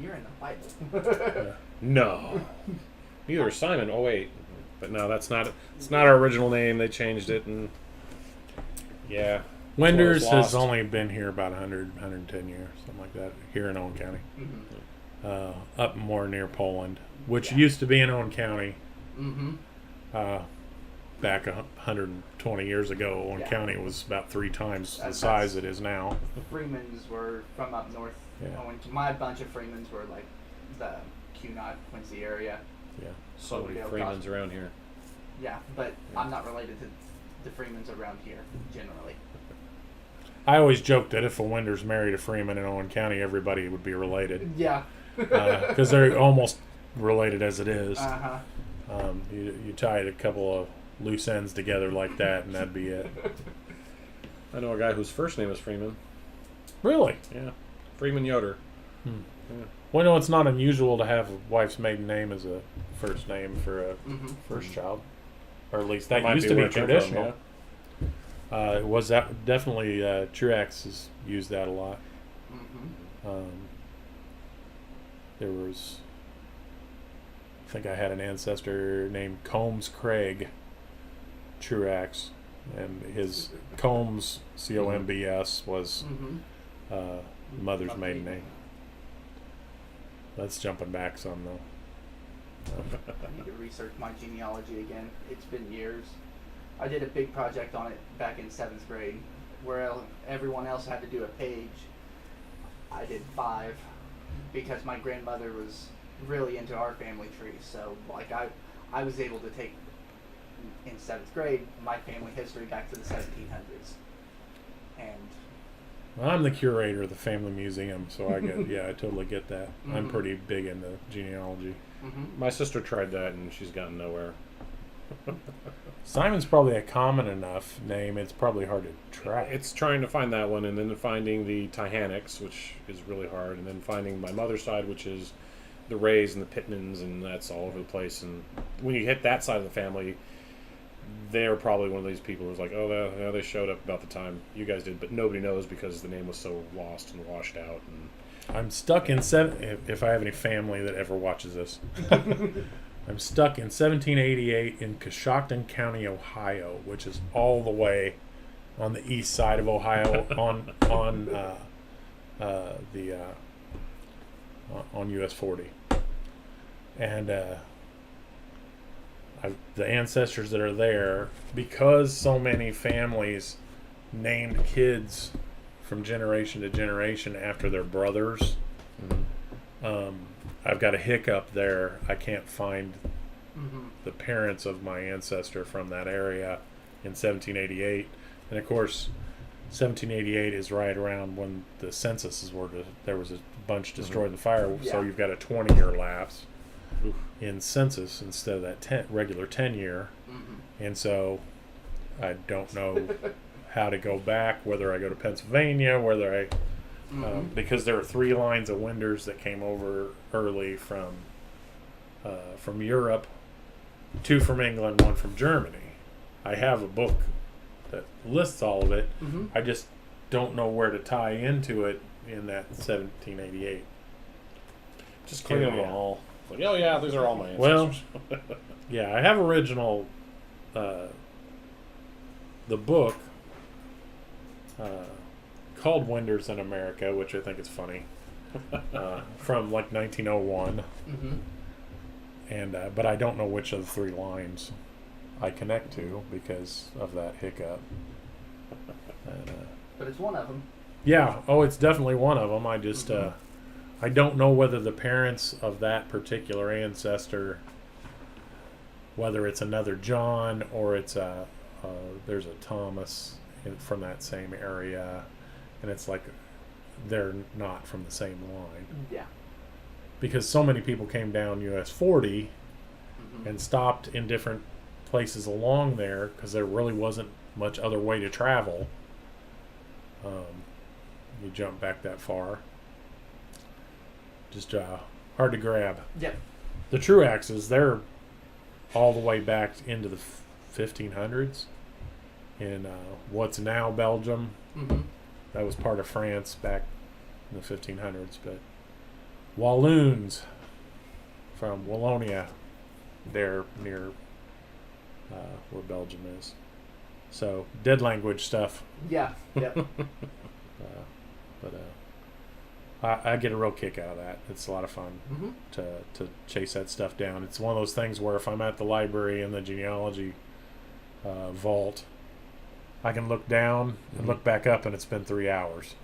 You're in the Bible. No. Neither is Simon. Oh, wait. But no, it's not our original name. They changed it, and yeah. Wenders Well, it's has lost. only been here about 100, 110 years, something like that, here in Owen County. Up more near Poland, which Yeah. used to be in Owen County Mm-hmm. back 120 years ago. Owen Yeah. County was about 3 times the That's- size it is now. The Freemans were from up north. Yeah. My bunch of Freemans were like the Cunard, Quincy area. Yeah. So many Cloverdale, Freemans around here. Yeah, but I'm not related to the Freemans around here generally. I always joke that if a Wenders married a Freeman in Owen County, everybody would be related. Yeah. Because they're almost related as it is. Uh huh. You tied a couple of loose ends together like that, and that'd be it. I know a guy whose first name is Freeman. Really? Yeah, Freeman Yoder. Hmm. Yeah. Well, no, it's not unusual to have a wife's maiden name as a first name for a first child, or at least that Might used to where be it came traditional. from, yeah. It was that definitely Truax has used that a lot. There was, I think I had an ancestor named Combs Craig Truax, and his Combs Combs was mother's maiden name. That's jumping back some though. I need to research my genealogy again. It's been years. I did a big project on it back in 7th grade, where everyone else had to do a page. I did 5 because my grandmother was really into our family tree. So, like, I was able to take in 7th grade my family history back to the 1700s, and I'm the curator of the family museum, so I get I totally get that. I'm pretty big into genealogy. My sister tried that, and she's gotten nowhere. Simon's probably a common enough name. It's probably hard to track. It's trying to find that one, and then finding the Tihanics, which is really hard, and then finding my mother's side, which is the Rays and the Pittmans, and that's all over the place. And when you hit that side of the family, they're probably one of these people who's like, oh, they showed up about the time you guys did, but nobody knows because the name was so lost and washed out. And I'm stuck in if I have any family that ever watches this. I'm stuck in 1788 in Coshocton County, Ohio, which is all the way on the east side of Ohio on US 40. And the ancestors that are there, because so many families named kids from generation to generation after their brothers, I've got a hiccup there. I can't find the parents of my ancestor from that area in 1788. And of course, 1788 is right around when the censuses were there was a bunch destroyed in the fire, so you've got a 20-year lapse in census instead of that regular 10-year. And so I don't know how to go back, whether I go to Pennsylvania, whether I because there are 3 lines of Winders that came over early from Europe, 2 from England, 1 from Germany. I have a book that lists all of it. I just don't know where to tie into it in that 1788. just clean them all. Like, oh yeah, these are all my ancestors. Well, yeah, I have original the book called Winders in America, which I think is funny, from like 1901. And but I don't know which of the 3 lines I connect to because of that hiccup. And, but it's one of them. yeah, it's definitely one of them. I just I don't know whether the parents of that particular ancestor, whether it's another John or it's there's a Thomas from that same area, and it's like they're not from the same line. Yeah. Because so many people came down US 40 and stopped in different places along there because there really wasn't much other way to travel. You jump back that far. Just hard to grab. Yep. The Truaxes, they're all the way back into the 1500s in what's now Belgium. That was part of France back in the 1500s. But Walloons from Wallonia, they're near where Belgium is. So dead language stuff. Yeah. Yep. But I get a real kick out of that. It's a lot of fun to chase that stuff down. It's one of those things where if I'm at the library in the genealogy vault, I can look down and look back up, and it's been 3 hours.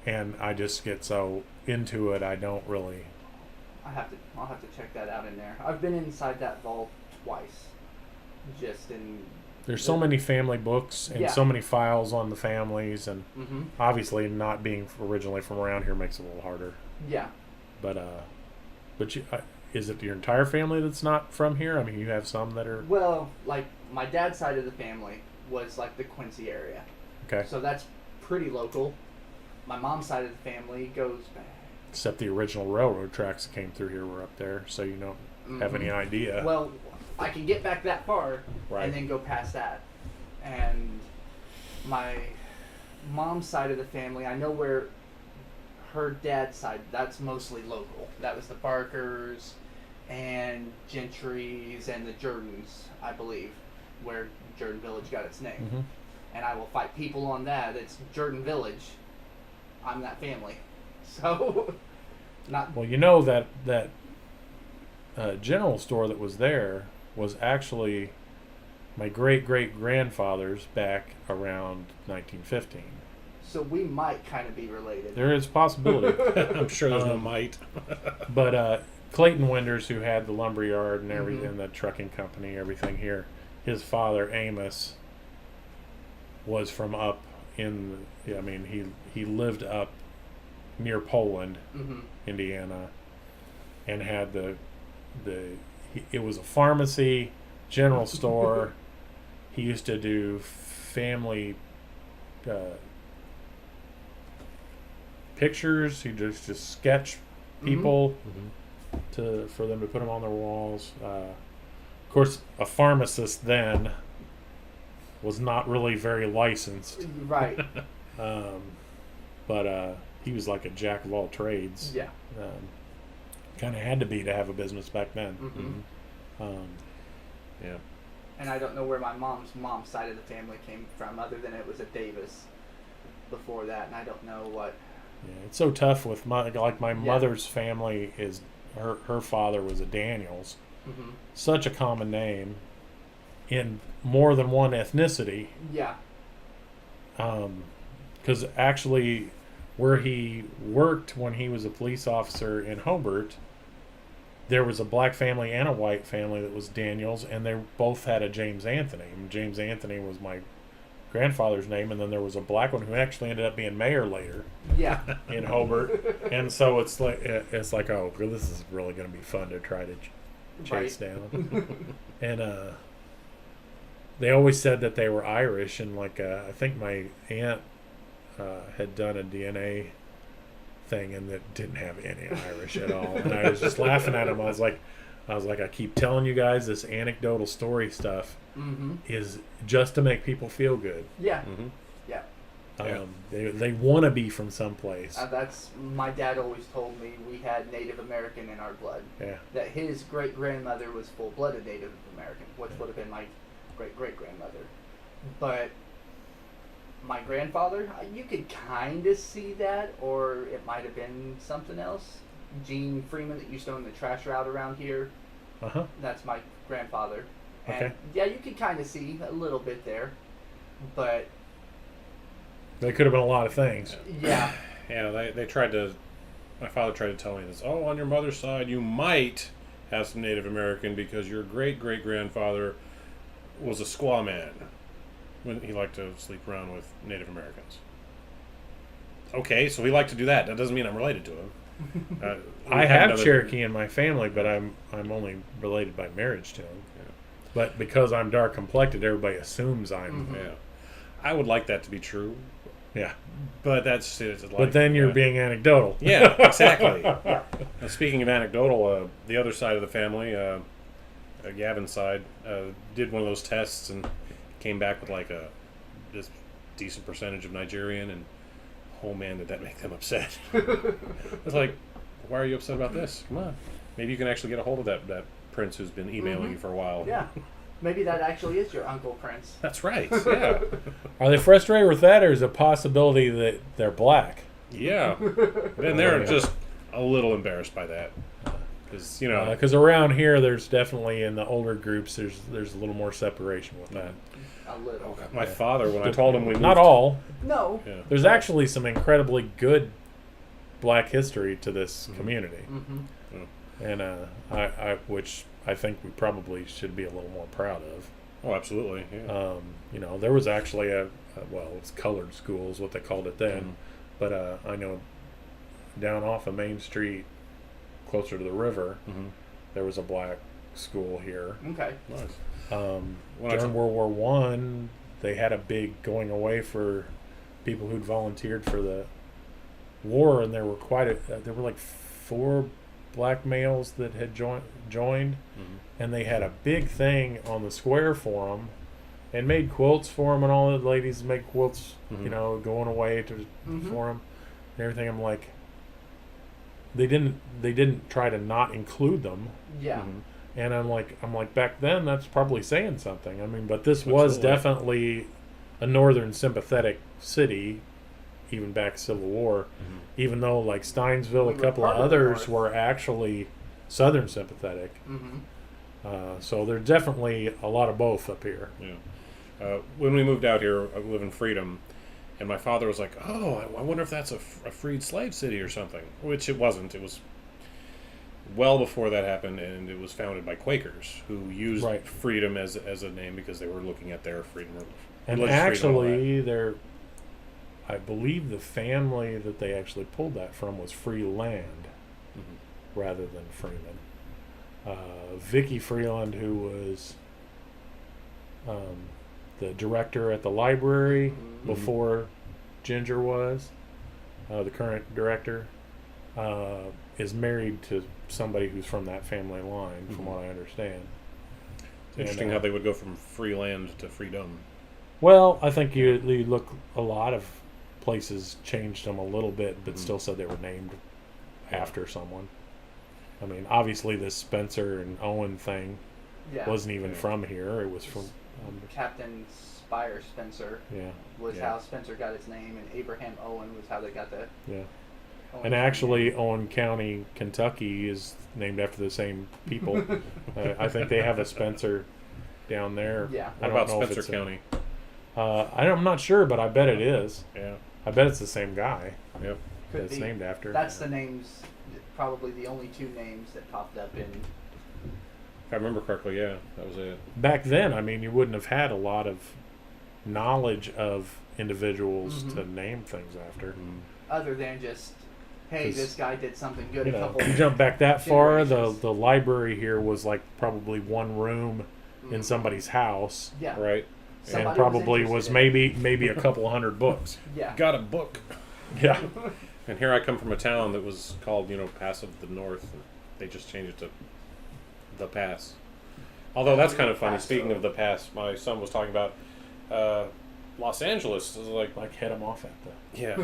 And I just get so into it, I don't really. I'll have to check that out in there. I've been inside that vault twice. Just in. There's so many family books and so many files on the families, and obviously not being originally from around here makes it a little harder. Yeah. But is it your entire family that's not from here? I mean, you have some that are. Well, like my dad's side of the family was like the Quincy area. Okay. So that's pretty local. My mom's side of the family goes back. Except the original railroad tracks that came through here were up there, so you don't have any idea. Well, I can get back that far Right. and then go past that. And my mom's side of the family, I know where her dad's side, that's mostly local. That was the Barkers and Gentrys and the Jordans, I believe, where Jordan Village got its name. Mm-hmm. And I will fight people on that. It's Jordan Village. I'm that family. So, not... Well, you know that general store that was there was actually my great-great-grandfather's back around 1915. So we might kind of be related. There is a possibility. I'm sure there's no might. But Clayton Winders, who had the lumber yard and everything, and the trucking company, everything here, his father Amos was from up in. I mean, he lived up near Poland, Indiana, and had it was a pharmacy, general store. He used to do family pictures. He just sketch people for them to put them on their walls. Of course, a pharmacist then was not really very licensed. Right. But he was like a jack of all trades. Yeah. Kind of had to be to have a business back then. Yeah. And I don't know where my mom's side of the family came from, other than it was a Davis before that, and I don't know what. Yeah, it's so tough with my mother's family is her father was a Daniels. Such a common name in more than one ethnicity. Yeah. Because actually, where he worked when he was a police officer in Hobart, there was a black family and a white family that was Daniels, and they both had a James Anthony. And James Anthony was my grandfather's name, and then there was a black one who actually ended up being mayor later. Yeah. In Hobart, and so it's like oh, this is really going to be fun to try to chase down. And they always said that they were Irish, and like I think my aunt had done a DNA thing and that didn't have any Irish at all. And I was just laughing at him. I was like, I keep telling you guys this anecdotal story stuff is just to make people feel good. Yeah. Yeah. They want to be from someplace. That's my dad always told me we had Native American in our blood. Yeah. That his great grandmother was full-blooded Native American, which would have been my great great grandmother. But my grandfather, you could kind of see that, or it might have been something else. Gene Freeman that used to own the trash route around here. That's my grandfather. And Okay. yeah, you could kind of see a little bit there, but They could have been a lot of things. yeah. Yeah, they tried to. My father tried to tell me this. Oh, on your mother's side, you might have some Native American because your great great grandfather was a squaw man when he liked to sleep around with Native Americans. Okay, so he liked to do that. That doesn't mean I'm related to him. I have Cherokee in my family, but I'm only related by marriage to him. Yeah. But because I'm dark complected, everybody assumes I'm. Yeah, I would like that to be true, Yeah. but that's it's like. But then you're being anecdotal. Yeah, exactly. Speaking of anecdotal, the other side of the family, Gavin's side, did one of those tests and came back with like this decent percentage of Nigerian, and oh man, did that make them upset. It's like, why are you upset about this? Come on, maybe you can actually get a hold of that prince who's been emailing you for a while. Yeah. Maybe that actually is your Uncle Prince. That's right. Yeah. Are they frustrated with that, or is it a possibility that they're black? Yeah. Then they're just a little embarrassed by that. Because, you know. Because around here, there's definitely in the older groups, there's a little more separation with that. A little. My father, when I told him we moved. Not all. No. Yeah. There's actually some incredibly good black history to this community. And I which I think we probably should be a little more proud of. Oh, absolutely. Yeah. You know, there was actually it's colored school is what they called it then. But I know down off of Main Street, closer to the river, there was a black school here. Okay. Nice. During World War One, they had a big going away for people who'd volunteered for the war, and there were there were like 4 black males that had joined, Mm-hmm. and they had a big thing on the square for them, and made quilts for them, and all the ladies made quilts, Mm-hmm. going away to Mhm. for them, and everything. I'm like, they didn't try to not include them. Yeah. Mm-hmm. And I'm like, back then that's probably saying something. I mean, but this was Absolutely. definitely a northern sympathetic city, even back Civil War. Mm-hmm. Even though like Steinsville, We a were couple of part of the others North. were actually southern sympathetic. Mm-hmm. So there's definitely a lot of both up here. Yeah. When we moved out here, I live in Freedom, and my father was like, "Oh, I wonder if that's a freed slave city or something," which it wasn't. It was well before that happened, and it was founded by Quakers who used Right. freedom as a name because they were looking at their freedom. And religious freedom and all that. actually, I believe the family that they actually pulled that from was Freeland Mhm. rather than Freeman. Vicky Freeland, who was the director at the library Mhm. before Ginger was, the current director, is married to somebody who's from that family line, from Mhm. what I understand. It's interesting how they would go from free land to freedom. Well, I think you look, a lot of places changed them a little bit, but Mhm. still said they were named after someone. I mean, obviously this Spencer and Owen thing Yeah. wasn't even Yeah. from here. It was from, Captain Spire Spencer yeah, was Yeah. how Spencer got his name, and Abraham Owen was how they got the. yeah. Owen And actually, name. Owen County, Kentucky, is named after the same people. I think they have a Spencer down there. Yeah. I What don't about know if Spencer it's County? I'm not sure, but I bet it is. Yeah. I bet it's the same guy Yep. Could that's be. named after. That's the names, probably the only 2 names that popped up in. If I remember correctly, yeah, that was it. Back then, I mean, you wouldn't have had a lot of knowledge of individuals to name things after. Mm. Other than just, hey, 'Cause, this guy did something good You a know, couple. you jump back that far, generations. the library here was like probably one room in Mhm. somebody's house, Yeah. Right. Somebody and probably was interested in it. maybe a couple hundred books. Yeah. Got a book. Yeah. And here I come from a town that was called, Pass of the North. They just changed it to the Pass. Although that's kind of funny. Paso. Speaking of the Pass, my son was talking about Los Angeles. It was like, Head them off at the. yeah,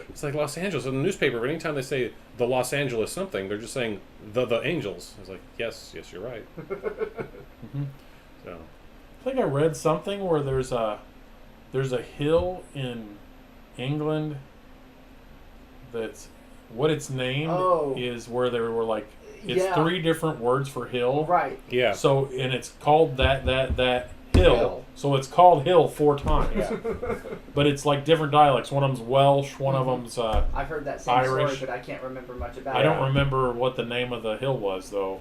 it's like Los Angeles in the newspaper. But anytime they say the Los Angeles something, they're just saying the Angels. I was like, yes, you're right. Mhm. So I think I read something where there's a hill in England that's what it's named Oh. is where they were like it's Yeah. 3 different words for hill. Right. yeah, So and it's called that hill. Hill. So it's called hill 4 times. yeah. But it's like different dialects. One of them's Welsh. One of them's I've heard that same Irish. story, but I can't remember much about I it. don't remember what the name of the hill was though.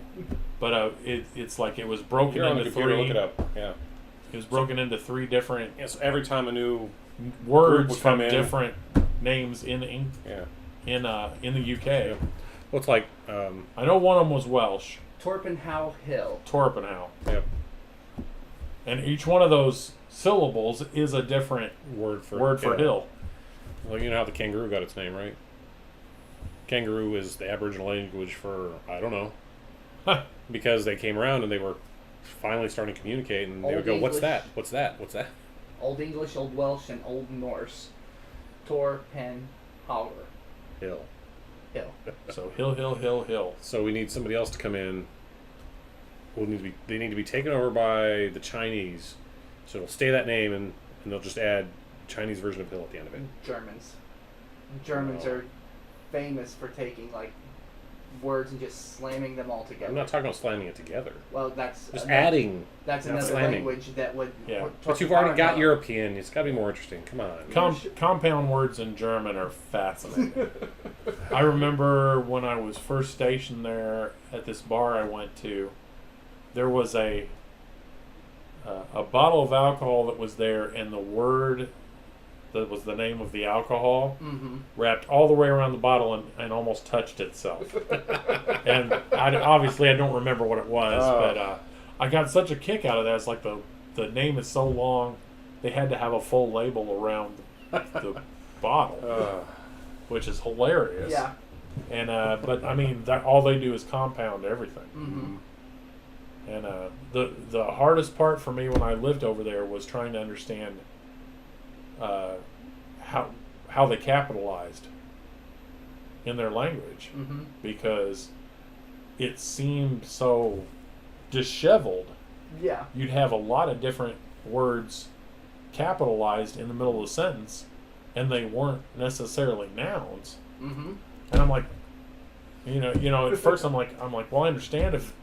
But it's like it was broken You're on the into computer. 3. Look it up. Yeah. It was broken into 3 different Yes. Every time a new words would come from in. different names in yeah. in the UK. Yeah. Well, it's like I know one of them was Welsh, Torpenhow Hill. Torpenhow, yep, and each one of those syllables is a different word for word for yeah. hill. Well, you know how the kangaroo got its name, right? Kangaroo is the Aboriginal language for I don't know, because they came around and they were finally starting to communicate, and they Old would go, "What's English. that? What's that? What's that?" Old English, Old Welsh, and Old Norse. Torpenhower Hill. Hill. So hill. So we need somebody else to come in. They need to be taken over by the Chinese. So it'll stay that name, and they'll just add Chinese version of hill at the end of it. Germans. Germans Oh. are famous for taking like words and just slamming them all together. I'm not talking about slamming it together. Well, that's Just another- adding. That's not another slamming. language that would. Yeah. But you've already got European. It's got to be more interesting. Come on. Compound words in German are fascinating. I remember when I was first stationed there at this bar I went to, there was a bottle of alcohol that was there, and the word that was the name of the alcohol, Mm-hmm. wrapped all the way around the bottle and almost touched itself. And obviously I don't remember what it was, but I got such a kick out of that. It's like the name is so long, they had to have a full label around the bottle, which is hilarious. Yeah. And but I mean, all they do is compound everything. Mm-hmm. And the hardest part for me when I lived over there was trying to understand how they capitalized in their language, Mm-hmm. because it seemed so disheveled. Yeah. You'd have a lot of different words capitalized in the middle of the sentence, and they weren't necessarily nouns. Mm-hmm. And I'm like, at first I'm like, well, I understand if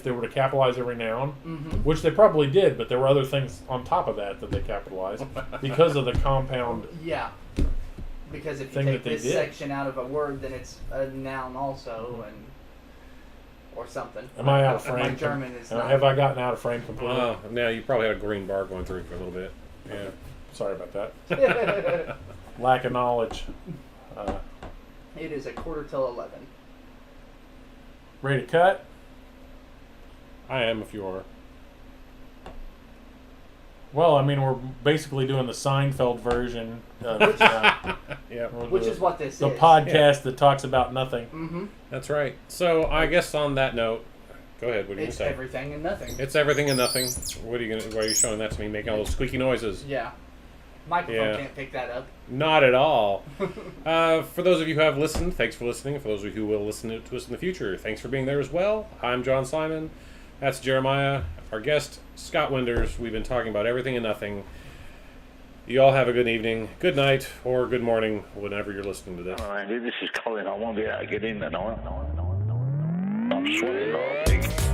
they were to capitalize every noun, Mm-hmm. which they probably did, but there were other things on top of that they capitalized because of the compound. Yeah. Because if you Thing take that they this did. section out of a word, then it's a noun also, and or something. Am I out of My frame? German is not. Have I gotten out of frame completely? Now you probably had a green bar going through for a little bit. Yeah. Sorry about that. Lack of knowledge. It is 11:15. Ready to cut? I am, if you are. Well, I mean, we're basically doing the Seinfeld version of Yeah. Which is what this the is. podcast that talks about nothing. Mm-hmm. That's right. So I guess on that note, go ahead. What are you It's gonna say? everything and nothing. It's everything and nothing. What are you gonna? Why are you showing that to me? Making all those squeaky noises? Yeah. Microphone Yeah. can't pick that up. Not at all. For those of you who have listened, thanks for listening. For those of you who will listen to us in the future, thanks for being there as well. I'm John Simon. That's Jeremiah. Our guest, Scott Winders. We've been talking about everything and nothing. You all have a good evening, good night, or good morning, whenever you're listening to this. All right, this is Colin. I won't be able to get in tonight. I'm sweating already.